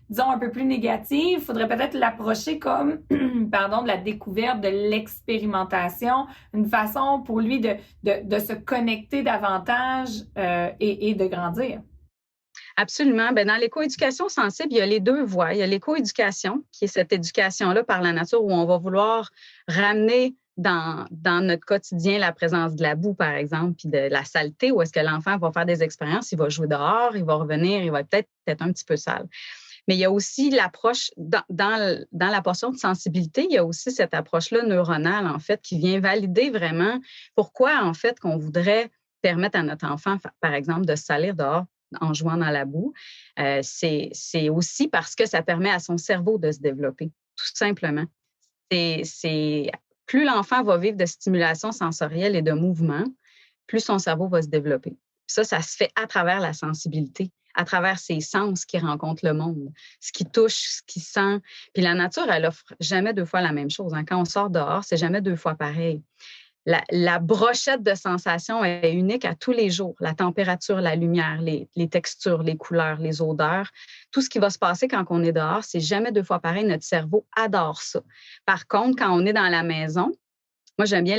disons, un peu plus négatives, il faudrait peut-être l'approcher comme, de la découverte, de l'expérimentation, une façon pour lui de se connecter davantage et de grandir. Absolument. Dans l'écoéducation sensible, il y a les deux voies. Il y a l'écoéducation, qui est cette éducation-là par la nature où on va vouloir ramener dans notre quotidien la présence de la boue, par exemple, puis de la saleté, où est-ce que l'enfant va faire des expériences, il va jouer dehors, il va revenir, il va peut-être être un petit peu sale. Mais il y a aussi l'approche, dans la portion de sensibilité, il y a aussi cette approche-là neuronale, en fait, qui vient valider vraiment pourquoi, en fait, qu'on voudrait permettre à notre enfant, par exemple, de se salir dehors en jouant dans la boue. C'est aussi parce que ça permet à son cerveau de se développer, tout simplement. Plus l'enfant va vivre de stimulation sensorielle et de mouvement, plus son cerveau va se développer. Ça se fait à travers la sensibilité, à travers ses sens qui rencontrent le monde, ce qui touche, ce qui sent. Puis la nature, elle offre jamais deux fois la même chose. Quand on sort dehors, c'est jamais deux fois pareil. La brochette de sensations est unique à tous les jours. La température, la lumière, les textures, les couleurs, les odeurs. Tout ce qui va se passer quand on est dehors, c'est jamais deux fois pareil. Notre cerveau adore ça. Par contre, quand on est dans la maison, moi, j'aime bien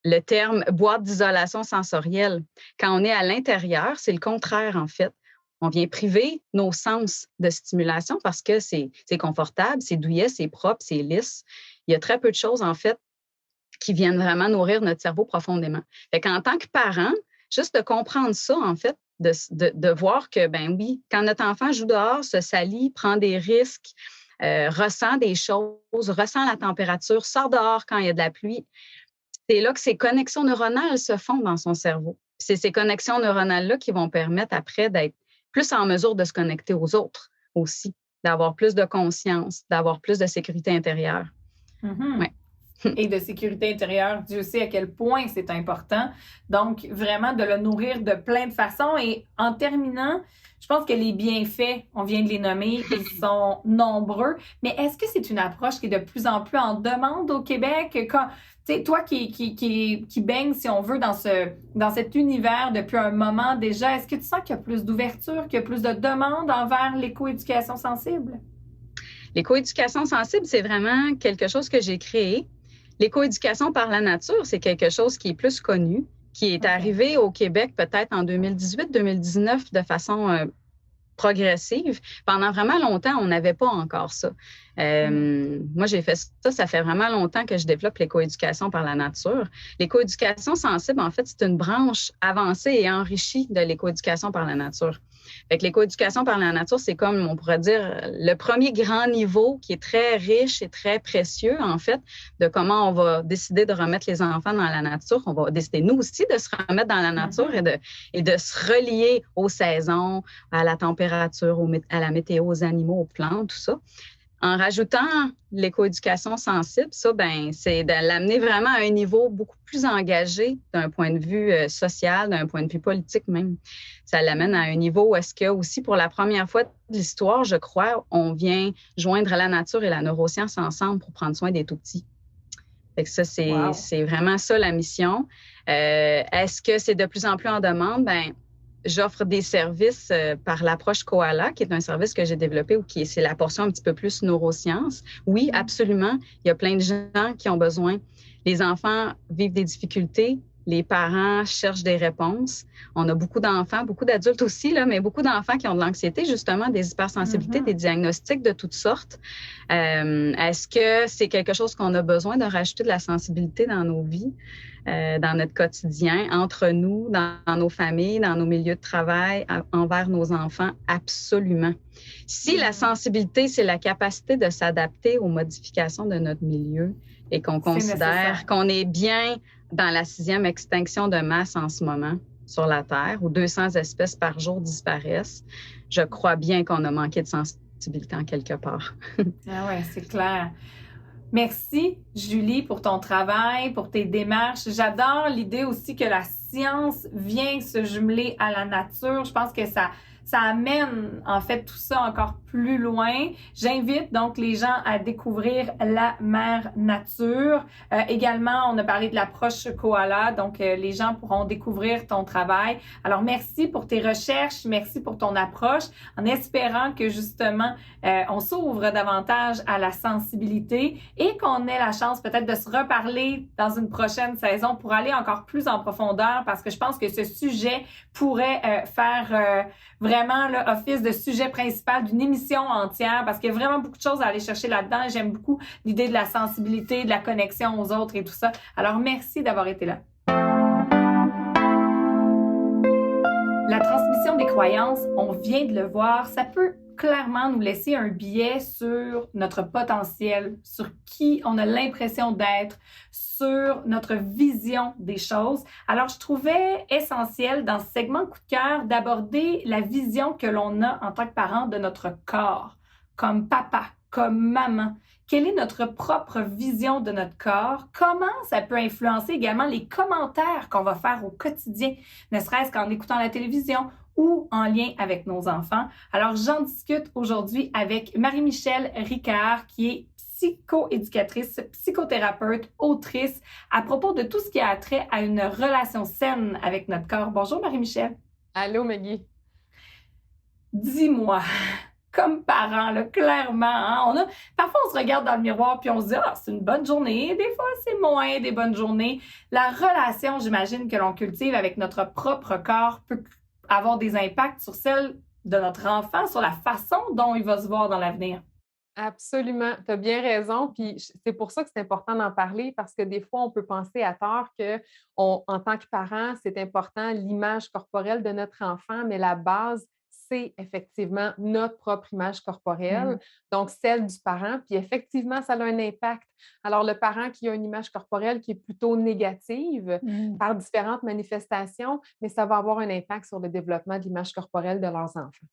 le terme boîte d'isolation sensorielle. Quand on est à l'intérieur, c'est le contraire, en fait. On vient priver nos sens de stimulation parce que c'est confortable, c'est douillet, c'est propre, c'est lisse. Il y a très peu de choses, en fait, qui viennent vraiment nourrir notre cerveau profondément. Fait qu'en tant que parent, juste de comprendre ça, en fait, de voir que, oui, quand notre enfant joue dehors, se salit, prend des risques, ressent des choses, ressent la température, sort dehors quand il y a de la pluie, c'est là que ces connexions neuronales se font dans son cerveau. C'est ces connexions neuronales-là qui vont permettre après d'être plus en mesure de se connecter aux autres aussi, d'avoir plus de conscience, d'avoir plus de sécurité intérieure. Mm-hmm. Ouais. Et de sécurité intérieure, Dieu sait à quel point c'est important. Donc, vraiment de le nourrir de plein de façons. Et en terminant, je pense que les bienfaits, on vient de les nommer, ils sont nombreux. Mais est-ce que c'est une approche qui est de plus en plus en demande au Québec? Toi qui baignes, si on veut, dans cet univers depuis un moment déjà, est-ce que tu sens qu'il y a plus d'ouverture, qu'il y a plus de demandes envers l'écoéducation sensible? L'écoéducation sensible, c'est vraiment quelque chose que j'ai créé. L'écoéducation par la nature, c'est quelque chose qui est plus connu, qui est arrivé au Québec peut-être en 2018-2019 de façon progressive. Pendant vraiment longtemps, on n'avait pas encore ça. Moi, j'ai fait ça fait vraiment longtemps que je développe l'écoéducation par la nature. L'écoéducation sensible, en fait, c'est une branche avancée et enrichie de l'écoéducation par la nature. Fait que l'écoéducation par la nature, c'est comme, on pourrait dire, le premier grand niveau qui est très riche et très précieux, en fait, de comment on va décider de remettre les enfants dans la nature. On va décider, nous aussi, de se remettre dans la nature et de se relier aux saisons, à la température, à la météo, aux animaux, aux plantes, tout ça. En rajoutant l'écoéducation sensible, ça, c'est de l'amener vraiment à un niveau beaucoup plus engagé d'un point de vue social, d'un point de vue politique même. Ça l'amène à un niveau où est-ce que aussi, pour la première fois de l'histoire, je crois, on vient joindre la nature et la neuroscience ensemble pour prendre soin des tout-petits. Fait que ça, Wow. c'est vraiment ça la mission. Est-ce que c'est de plus en plus en demande? Ben, j'offre des services par l'approche Koala, qui est un service que j'ai développé ou c'est la portion un petit peu plus neurosciences. Oui, absolument. Il y a plein de gens qui ont besoin. Les enfants vivent des difficultés. Les parents cherchent des réponses. On a beaucoup d'enfants, beaucoup d'adultes aussi, là, mais beaucoup d'enfants qui ont de l'anxiété, justement, des hypersensibilités, des diagnostics de toutes sortes. Est-ce que c'est quelque chose qu'on a besoin de rajouter de la sensibilité dans nos vies, dans notre quotidien, entre nous, dans nos familles, dans nos milieux de travail, envers nos enfants? Absolument. Si la sensibilité, c'est la capacité de s'adapter aux modifications de notre milieu et qu'on considère qu'on est bien dans la 6e extinction de masse en ce moment sur la Terre, où 200 espèces par jour disparaissent, je crois bien qu'on a manqué de sensibilité en quelque part. Ah ouais, c'est clair. Merci, Julie, pour ton travail, pour tes démarches. J'adore l'idée aussi que la science vient se jumeler à la nature. Je pense que ça amène, en fait, tout ça encore plus loin. J'invite donc les gens à découvrir la mère nature. Également, on a parlé de l'approche Koala, donc les gens pourront découvrir ton travail. Alors, merci pour tes recherches, merci pour ton approche, en espérant que justement, on s'ouvre davantage à la sensibilité et qu'on ait la chance peut-être de se reparler dans une prochaine saison pour aller encore plus en profondeur, parce que je pense que ce sujet pourrait faire vraiment l'office de sujet principal d'une émission entière, parce qu'il y a vraiment beaucoup de choses à aller chercher là-dedans. J'aime beaucoup l'idée de la sensibilité, de la connexion aux autres et tout ça. Alors, merci d'avoir été là. La transmission des croyances, on vient de le voir, ça peut clairement nous laisser un biais sur notre potentiel, sur qui on a l'impression d'être, sur notre vision des choses. Alors, je trouvais essentiel dans ce segment coup de cœur d'aborder la vision que l'on a en tant que parent de notre corps, comme papa, comme maman. Quelle est notre propre vision de notre corps? Comment ça peut influencer également les commentaires qu'on va faire au quotidien, ne serait-ce qu'en écoutant la télévision ou en lien avec nos enfants? Alors, j'en discute aujourd'hui avec Marie-Michèle Ricard, qui est psychoéducatrice, psychothérapeute, autrice, à propos de tout ce qui a trait à une relation saine avec notre corps. Bonjour Marie-Michèle. Allô Maggie. Dis-moi, comme parent, là, clairement, hein, parfois on se regarde dans le miroir puis on se dit « Ah, c'est une bonne journée », des fois c'est moins des bonnes journées. La relation, j'imagine, que l'on cultive avec notre propre corps peut avoir des impacts sur celle de notre enfant, sur la façon dont il va se voir dans l'avenir. Absolument, tu as bien raison. Puis c'est pour ça que c'est important d'en parler, parce que des fois, on peut penser à tort en tant que parent, c'est important l'image corporelle de notre enfant, mais la base, c'est effectivement notre propre image corporelle, donc celle du parent. Puis effectivement, ça a un impact. Alors, le parent qui a une image corporelle qui est plutôt négative par différentes manifestations, mais ça va avoir un impact sur le développement de l'image corporelle de leurs enfants.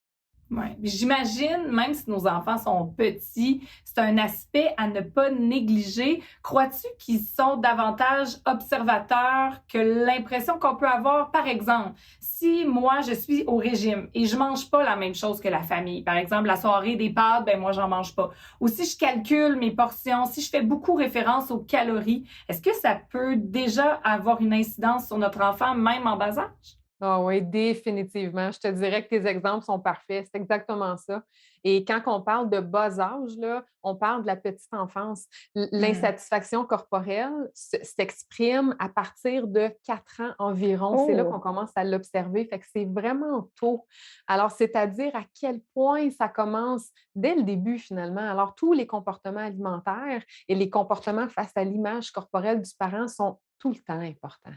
Oui. J'imagine, même si nos enfants sont petits, c'est un aspect à ne pas négliger. Crois-tu qu'ils sont davantage observateurs que l'impression qu'on peut avoir? Par exemple, si moi, je suis au régime et je mange pas la même chose que la famille, par exemple, la soirée des pâtes, ben moi, j'en mange pas. Ou si je calcule mes portions, si je fais beaucoup référence aux calories, est-ce que ça peut déjà avoir une incidence sur notre enfant, même en bas âge? Ah oui, définitivement. Je te dirais que tes exemples sont parfaits. C'est exactement ça. Et quand on parle de bas âge, là, on parle de la petite enfance. L'insatisfaction corporelle s'exprime à partir de 4 ans environ. C'est là qu'on commence à l'observer. Fait que c'est vraiment tôt. Alors, c'est-à-dire à quel point ça commence dès le début, finalement. Alors, tous les comportements alimentaires et les comportements face à l'image corporelle du parent sont tout le temps importants.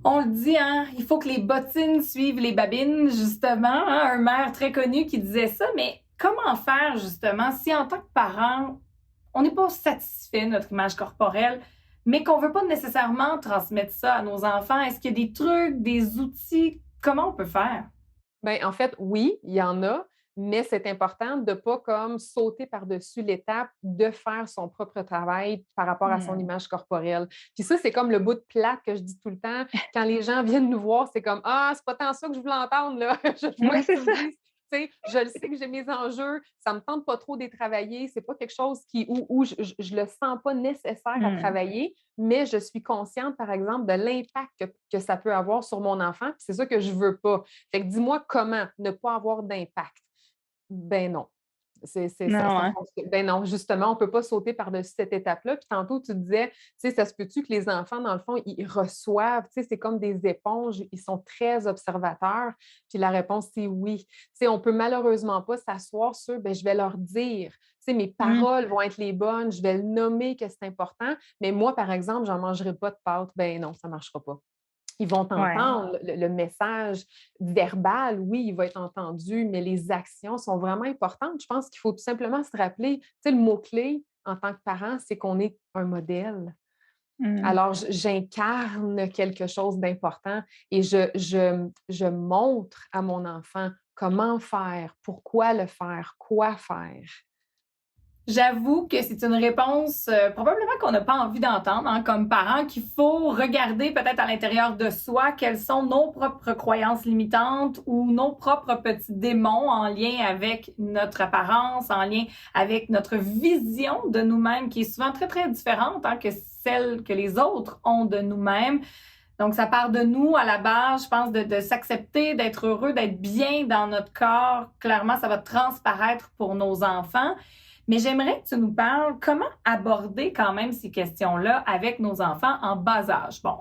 On le dit, hein, il faut que les bottines suivent les babines, justement. Hein, un maire très connu qui disait ça, mais comment faire, justement, si en tant que parent, on n'est pas satisfait de notre image corporelle, mais qu'on ne veut pas nécessairement transmettre ça à nos enfants? Est-ce qu'il y a des trucs, des outils? Comment on peut faire? Bien, en fait, oui, il y en a, mais c'est important de ne pas comme sauter par-dessus l'étape de faire son propre travail par rapport à son image corporelle. Puis ça, c'est comme le bout de plate que je dis tout le temps. Quand les gens viennent nous voir, c'est comme « Ah, c'est pas tant ça que je voulais entendre, là. » Oui, c'est ça. Tu sais, je le sais que j'ai mes enjeux, ça ne me tente pas trop de les travailler, c'est pas quelque chose où je le sens pas nécessaire à travailler, mais je suis consciente, par exemple, de l'impact que ça peut avoir sur mon enfant, puis c'est ça que je veux pas. Fait que dis-moi comment ne pas avoir d'impact. Ben non. Non, Ça hein? fonctionne. Ben non, justement, on ne peut pas sauter par-dessus cette étape-là. Puis tantôt, tu disais, tu sais, ça se peut-tu que les enfants, dans le fond, ils reçoivent, tu sais, c'est comme des éponges, ils sont très observateurs. Puis la réponse, c'est oui. Tu sais, on peut malheureusement pas s'asseoir sur, ben je vais leur dire, tu sais, mes paroles vont être les bonnes, je vais le nommer que c'est important, mais moi, par exemple, j'en mangerai pas de pâtes. Ben non, ça ne marchera pas. Ils vont Ouais. entendre le message verbal, oui, il va être entendu, mais les actions sont vraiment importantes. Je pense qu'il faut tout simplement se rappeler, tu sais, le mot-clé en tant que parent, c'est qu'on est un modèle. Alors, j'incarne quelque chose d'important et je montre à mon enfant comment faire, pourquoi le faire, quoi faire. J'avoue que c'est une réponse probablement qu'on n'a pas envie d'entendre comme parents, qu'il faut regarder peut-être à l'intérieur de soi quelles sont nos propres croyances limitantes ou nos propres petits démons en lien avec notre apparence, en lien avec notre vision de nous-mêmes qui est souvent très, très différente que celle que les autres ont de nous-mêmes. Donc, ça part de nous à la base, je pense, de s'accepter, d'être heureux, d'être bien dans notre corps. Clairement, ça va transparaître pour nos enfants. Mais j'aimerais que tu nous parles comment aborder quand même ces questions-là avec nos enfants en bas âge. Bon,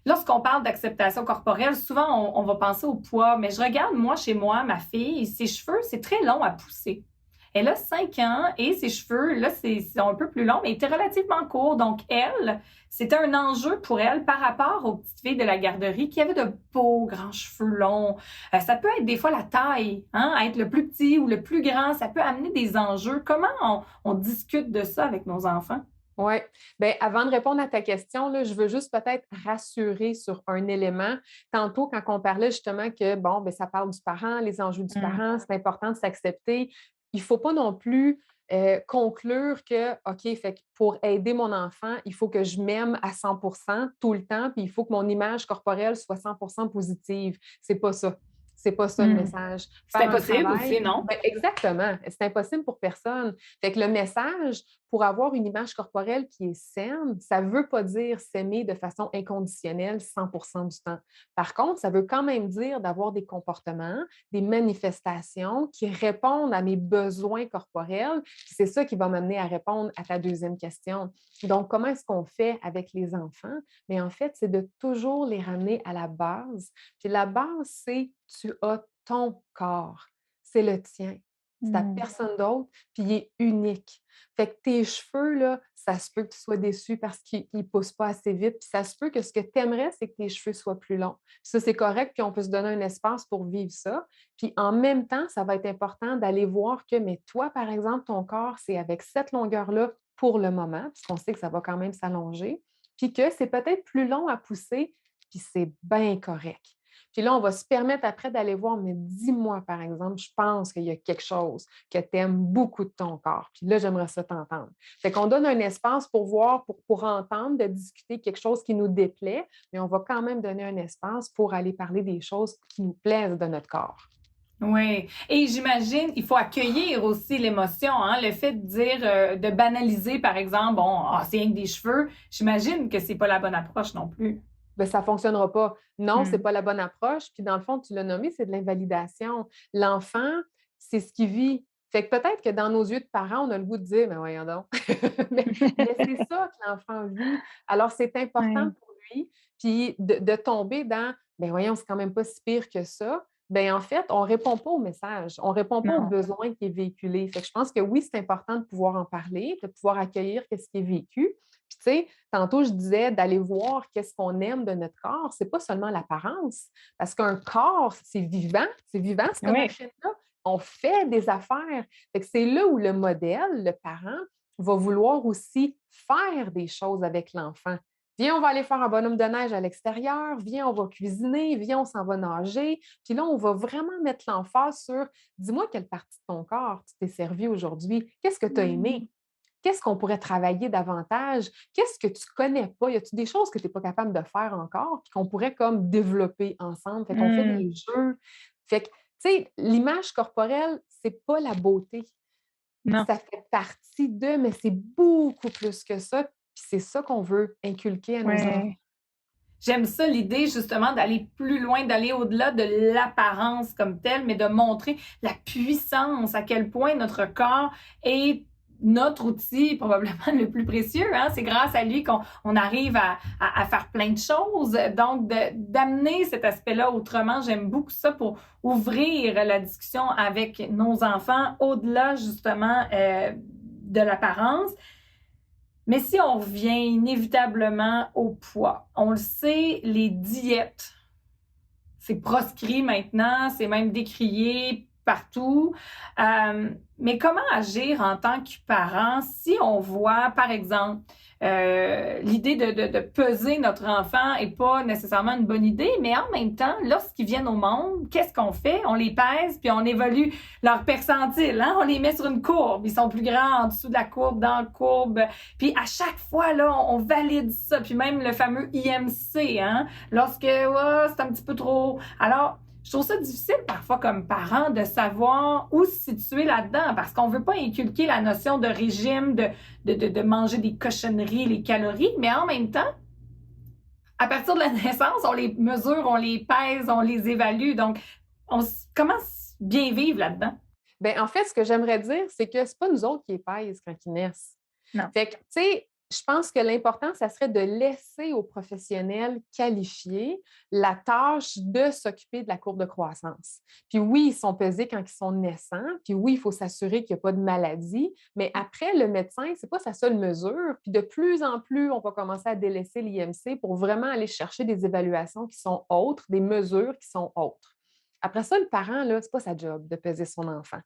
lorsqu'on parle d'acceptation corporelle, souvent on va penser au poids, mais je regarde moi chez moi, ma fille, ses cheveux, c'est très long à pousser. Elle a 5 ans et ses cheveux, là, c'est un peu plus long, mais étaient relativement courts. Donc, elle, c'était un enjeu pour elle par rapport aux petites filles de la garderie qui avaient de beaux grands cheveux longs. Ça peut être des fois la taille, être le plus petit ou le plus grand. Ça peut amener des enjeux. Comment on discute de ça avec nos enfants? Oui. Bien, avant de répondre à ta question, là, je veux juste peut-être rassurer sur un élément. Tantôt, quand on parlait justement que, bon, bien, ça parle du parent, les enjeux du parent, c'est important de s'accepter. Il ne faut pas non plus conclure que, OK, fait que pour aider mon enfant, il faut que je m'aime à 100% tout le temps, puis il faut que mon image corporelle soit 100% positive. C'est pas ça. C'est pas ça le message. C'est impossible aussi, non? Ben, exactement. C'est impossible pour personne. Fait que le message, pour avoir une image corporelle qui est saine, ça ne veut pas dire s'aimer de façon inconditionnelle 100% du temps. Par contre, ça veut quand même dire d'avoir des comportements, des manifestations qui répondent à mes besoins corporels. C'est ça qui va m'amener à répondre à ta deuxième question. Donc, comment est-ce qu'on fait avec les enfants? Mais en fait, c'est de toujours les ramener à la base. Puis la base, c'est tu as ton corps. C'est le tien. C'est à personne d'autre, puis il est unique. Fait que tes cheveux, là, ça se peut que tu sois déçu parce qu'ils ne poussent pas assez vite, puis ça se peut que ce que tu aimerais, c'est que tes cheveux soient plus longs. Ça, c'est correct, puis on peut se donner un espace pour vivre ça. Puis en même temps, ça va être important d'aller voir que, mais toi, par exemple, ton corps, c'est avec cette longueur-là pour le moment, puisqu'on sait que ça va quand même s'allonger, puis que c'est peut-être plus long à pousser, puis c'est bien correct. Puis là, on va se permettre après d'aller voir, mais dis-moi, par exemple, je pense qu'il y a quelque chose que tu aimes beaucoup de ton corps. Puis là, j'aimerais ça t'entendre. Fait qu'on donne un espace pour voir, pour entendre, de discuter quelque chose qui nous déplaît, mais on va quand même donner un espace pour aller parler des choses qui nous plaisent de notre corps. Oui. Et j'imagine, il faut accueillir aussi l'émotion, le fait de dire, de banaliser, par exemple, bon, c'est rien que des cheveux. J'imagine que c'est pas la bonne approche non plus. Bien, ça ne fonctionnera pas. Non, ce n'est pas la bonne approche. Puis dans le fond, tu l'as nommé, c'est de l'invalidation. L'enfant, c'est ce qu'il vit. Fait que peut-être que dans nos yeux de parents, on a le goût de dire, mais voyons donc. mais c'est ça que l'enfant vit. Alors, c'est important pour lui. Puis de tomber dans, mais voyons, c'est quand même pas si pire que ça. Bien, en fait, on ne répond pas au message. On ne répond pas au besoin qui est véhiculé. Fait que je pense que oui, c'est important de pouvoir en parler, de pouvoir accueillir ce qui est vécu. Puis, tu sais, tantôt, je disais d'aller voir qu'est-ce qu'on aime de notre corps. Ce n'est pas seulement l'apparence, parce qu'un corps, c'est vivant, cette machine-là. On fait des affaires. Fait que c'est là où le modèle, le parent, va vouloir aussi faire des choses avec l'enfant. Viens, on va aller faire un bonhomme de neige à l'extérieur. Viens, on va cuisiner. Viens, on s'en va nager. Puis là, on va vraiment mettre l'emphase sur dis-moi quelle partie de ton corps tu t'es servi aujourd'hui. Qu'est-ce que tu as aimé? Qu'est-ce qu'on pourrait travailler davantage? Qu'est-ce que tu ne connais pas? Y a-t-il des choses que tu n'es pas capable de faire encore puis qu'on pourrait comme développer ensemble? Fait qu'on fait des jeux. Fait que Tu sais, l'image corporelle, c'est pas la beauté. Non. Ça fait partie d'eux, mais c'est beaucoup plus que ça. Puis c'est ça qu'on veut inculquer à nos enfants. Ouais. J'aime ça, l'idée justement d'aller plus loin, d'aller au-delà de l'apparence comme telle, mais de montrer la puissance, à quel point notre corps est notre outil probablement le plus précieux. Hein? C'est grâce à lui qu'on arrive à faire plein de choses. Donc, d'amener cet aspect-là autrement, j'aime beaucoup ça pour ouvrir la discussion avec nos enfants au-delà justement de l'apparence. Mais si on revient inévitablement au poids, on le sait, les diètes, c'est proscrit maintenant, c'est même décrié partout. Mais comment agir en tant que parent si on voit, par exemple, l'idée de peser notre enfant est pas nécessairement une bonne idée, mais en même temps, lorsqu'ils viennent au monde, qu'est-ce qu'on fait? On les pèse, puis on évalue leur percentile, hein? On les met sur une courbe. Ils sont plus grands en dessous de la courbe, dans la courbe. Puis à chaque fois, là, on valide ça. Puis même le fameux IMC, hein? Lorsque c'est un petit peu trop... Alors, je trouve ça difficile parfois comme parent de savoir où se situer là-dedans parce qu'on veut pas inculquer la notion de régime, de manger des cochonneries, les calories, mais en même temps, à partir de la naissance, on les mesure, on les pèse, on les évalue. Donc, comment bien vivre là-dedans? Bien, en fait, ce que j'aimerais dire, c'est que c'est pas nous autres qui les pèsent quand ils naissent. Non. Fait que, tu sais, je pense que l'important, ça serait de laisser aux professionnels qualifiés la tâche de s'occuper de la courbe de croissance. Puis oui, ils sont pesés quand ils sont naissants, puis oui, il faut s'assurer qu'il n'y a pas de maladie, mais après, le médecin, c'est pas sa seule mesure. Puis de plus en plus, on va commencer à délaisser l'IMC pour vraiment aller chercher des évaluations qui sont autres, des mesures qui sont autres. Après ça, le parent, là, c'est pas sa job de peser son enfant.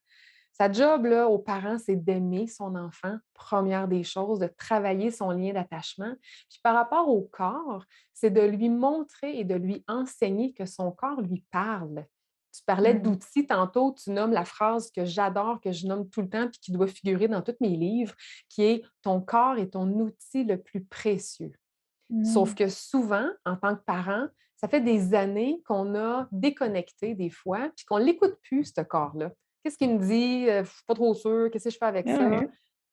Sa job, là, aux parents, c'est d'aimer son enfant, première des choses, de travailler son lien d'attachement. Puis par rapport au corps, c'est de lui montrer et de lui enseigner que son corps lui parle. Tu parlais d'outils tantôt, tu nommes la phrase que j'adore, que je nomme tout le temps, puis qui doit figurer dans tous mes livres, qui est « Ton corps est ton outil le plus précieux ». Sauf que souvent, en tant que parent, ça fait des années qu'on a déconnecté des fois, puis qu'on ne l'écoute plus, ce corps-là. Qu'est-ce qu'il me dit? Je ne suis pas trop sûre. Qu'est-ce que je fais avec ça?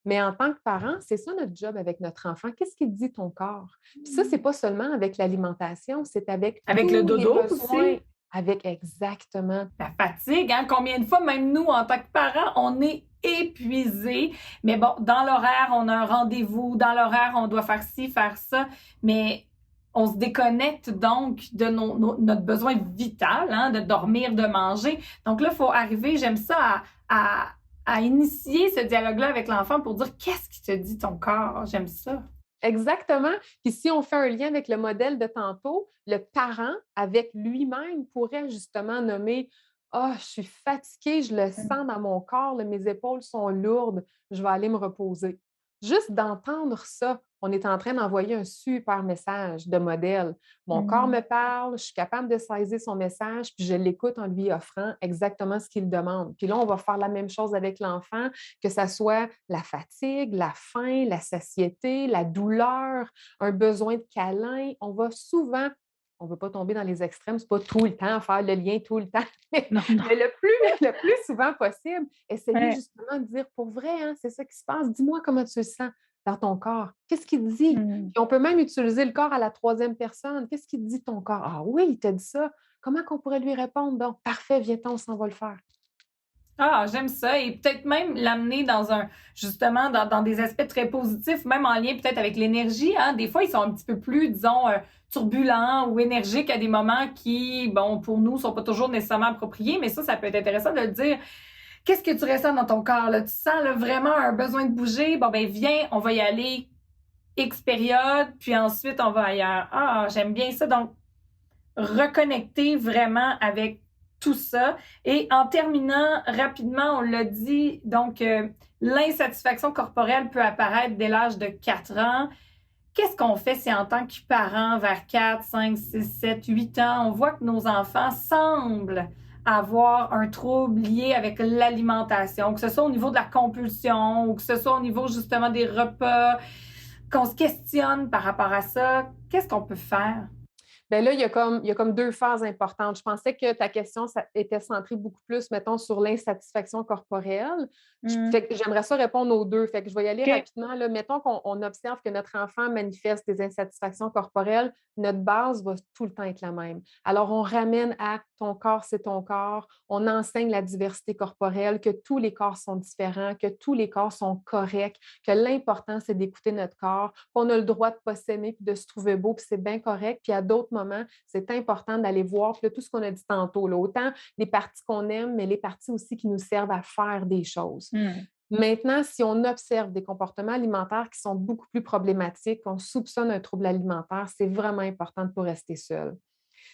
Mais en tant que parent, c'est ça notre job avec notre enfant. Qu'est-ce qu'il dit ton corps? Puis ça, c'est pas seulement avec l'alimentation, c'est avec le dodo aussi. Avec exactement. La fatigue, hein? Combien de fois, même nous, en tant que parents, on est épuisés. Mais bon, dans l'horaire, on a un rendez-vous. Dans l'horaire, on doit faire ci, faire ça. Mais on se déconnecte donc de notre besoin vital, hein, de dormir, de manger. Donc là, il faut arriver, j'aime ça, à initier ce dialogue-là avec l'enfant pour dire qu'est-ce qui te dit ton corps. J'aime ça. Exactement. Puis si on fait un lien avec le modèle de tantôt, le parent, avec lui-même, pourrait justement nommer « Ah, je suis fatiguée, je le sens dans mon corps, là, mes épaules sont lourdes, je vais aller me reposer. » Juste d'entendre ça, on est en train d'envoyer un super message de modèle. Mon corps me parle, je suis capable de saisir son message, puis je l'écoute en lui offrant exactement ce qu'il demande. Puis là, on va faire la même chose avec l'enfant, que ça soit la fatigue, la faim, la satiété, la douleur, un besoin de câlin. On va souvent, on ne veut pas tomber dans les extrêmes, c'est pas tout le temps faire le lien tout le temps, mais le plus souvent possible, essayer justement de dire pour vrai, hein, c'est ça qui se passe, dis-moi comment tu le sens dans ton corps. Qu'est-ce qu'il te dit? Puis on peut même utiliser le corps à la troisième personne. Qu'est-ce qu'il te dit ton corps? Ah oui, il t'a dit ça. Comment qu'on pourrait lui répondre? Donc, parfait, viens-t'en, on s'en va le faire. Ah, j'aime ça. Et peut-être même l'amener justement, dans des aspects très positifs, même en lien peut-être avec l'énergie. Hein? Des fois, ils sont un petit peu plus, disons, turbulents ou énergiques à des moments qui, bon, pour nous, sont pas toujours nécessairement appropriés. Mais ça peut être intéressant de le dire. Qu'est-ce que tu ressens dans ton corps? Là? Tu sens là, vraiment un besoin de bouger? Bon, ben viens, on va y aller X période, puis ensuite, on va ailleurs. Ah, j'aime bien ça. Donc, reconnecter vraiment avec tout ça. Et en terminant rapidement, on l'a dit, donc l'insatisfaction corporelle peut apparaître dès l'âge de 4 ans. Qu'est-ce qu'on fait si en tant que parent, vers 4, 5, 6, 7, 8 ans, on voit que nos enfants semblent avoir un trouble lié avec l'alimentation, que ce soit au niveau de la compulsion ou que ce soit au niveau justement des repas, qu'on se questionne par rapport à ça, qu'est-ce qu'on peut faire? Bien là, il y a comme deux phases importantes. Je pensais que ta question était centrée beaucoup plus, mettons, sur l'insatisfaction corporelle. Fait que j'aimerais ça répondre aux deux. Fait que je vais y aller rapidement. Là. Mettons qu'on observe que notre enfant manifeste des insatisfactions corporelles, notre base va tout le temps être la même. Alors, on ramène à ton corps, c'est ton corps. On enseigne la diversité corporelle, que tous les corps sont différents, que tous les corps sont corrects, que l'important, c'est d'écouter notre corps, qu'on a le droit de ne pas s'aimer puis de se trouver beau, puis c'est bien correct. Puis à d'autres moments, c'est important d'aller voir là, tout ce qu'on a dit tantôt, là, autant les parties qu'on aime, mais les parties aussi qui nous servent à faire des choses. Maintenant, si on observe des comportements alimentaires qui sont beaucoup plus problématiques, on soupçonne un trouble alimentaire, c'est vraiment important de ne pas rester seul.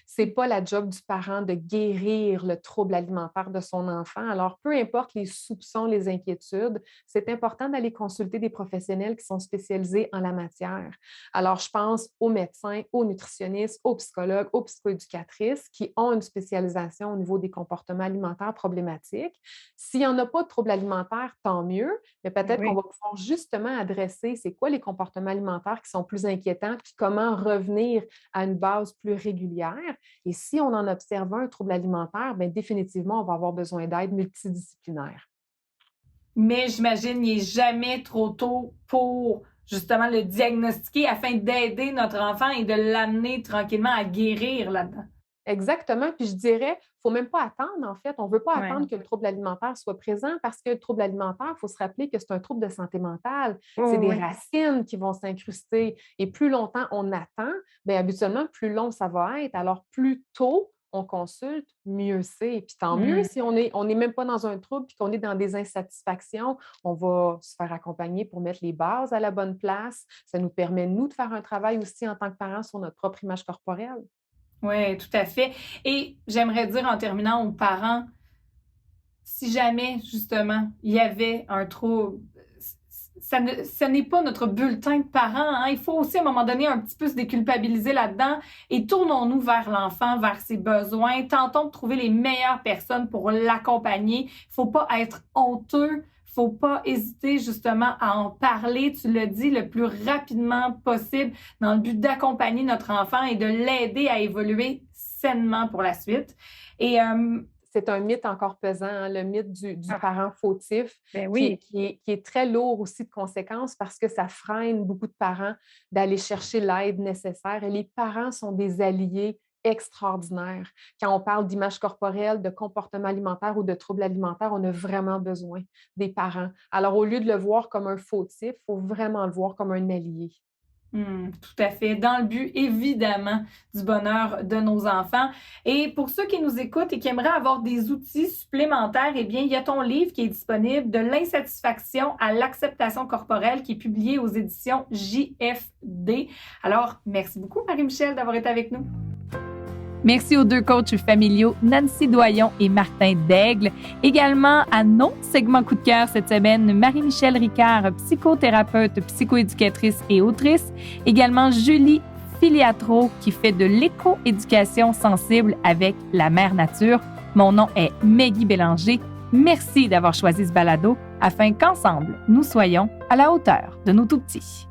Ce n'est pas la job du parent de guérir le trouble alimentaire de son enfant. Alors, peu importe les soupçons, les inquiétudes, c'est important d'aller consulter des professionnels qui sont spécialisés en la matière. Alors, je pense aux médecins, aux nutritionnistes, aux psychologues, aux psychoéducatrices qui ont une spécialisation au niveau des comportements alimentaires problématiques. S'il n'y en a pas de trouble alimentaire, tant mieux, mais peut-être qu'on va pouvoir justement adresser c'est quoi les comportements alimentaires qui sont plus inquiétants puis comment revenir à une base plus régulière. Et si on en observe un trouble alimentaire, bien définitivement, on va avoir besoin d'aide multidisciplinaire. Mais j'imagine qu'il n'est jamais trop tôt pour justement le diagnostiquer afin d'aider notre enfant et de l'amener tranquillement à guérir là-dedans. Exactement. Puis je dirais, il ne faut même pas attendre, en fait. On ne veut pas attendre que le trouble alimentaire soit présent parce que le trouble alimentaire, il faut se rappeler que c'est un trouble de santé mentale. C'est des racines qui vont s'incruster. Et plus longtemps on attend, bien habituellement, plus long ça va être. Alors, plus tôt on consulte, mieux c'est. Puis tant mieux si on n'est même pas dans un trouble puis qu'on est dans des insatisfactions, on va se faire accompagner pour mettre les bases à la bonne place. Ça nous permet, nous, de faire un travail aussi en tant que parents sur notre propre image corporelle. Oui, tout à fait. Et j'aimerais dire en terminant aux parents, si jamais, justement, il y avait un trouble, ce n'est pas notre bulletin de parents. Hein? Il faut aussi, à un moment donné, un petit peu se déculpabiliser là-dedans et tournons-nous vers l'enfant, vers ses besoins. Tentons de trouver les meilleures personnes pour l'accompagner. Il ne faut pas être honteux. Il ne faut pas hésiter justement à en parler, tu l'as dit, le plus rapidement possible dans le but d'accompagner notre enfant et de l'aider à évoluer sainement pour la suite. Et c'est un mythe encore pesant, hein, le mythe du parent fautif, qui est très lourd aussi de conséquences parce que ça freine beaucoup de parents d'aller chercher l'aide nécessaire. Et les parents sont des alliés extraordinaire. Quand on parle d'image corporelle, de comportement alimentaire ou de troubles alimentaires, on a vraiment besoin des parents. Alors, au lieu de le voir comme un fautif, il faut vraiment le voir comme un allié. Tout à fait, dans le but, évidemment, du bonheur de nos enfants. Et pour ceux qui nous écoutent et qui aimeraient avoir des outils supplémentaires, eh bien, il y a ton livre qui est disponible, De l'insatisfaction à l'acceptation corporelle, qui est publié aux éditions JFD. Alors, merci beaucoup, Marie-Michel, d'avoir été avec nous. Merci aux deux coachs familiaux, Nancy Doyon et Martin Daigle. Également à nos segments coup de cœur cette semaine, Marie-Michel Ricard, psychothérapeute, psychoéducatrice et autrice. Également Julie Filiatro qui fait de l'éco-éducation sensible avec la mère nature. Mon nom est Maggie Bélanger. Merci d'avoir choisi ce balado afin qu'ensemble, nous soyons à la hauteur de nos tout-petits.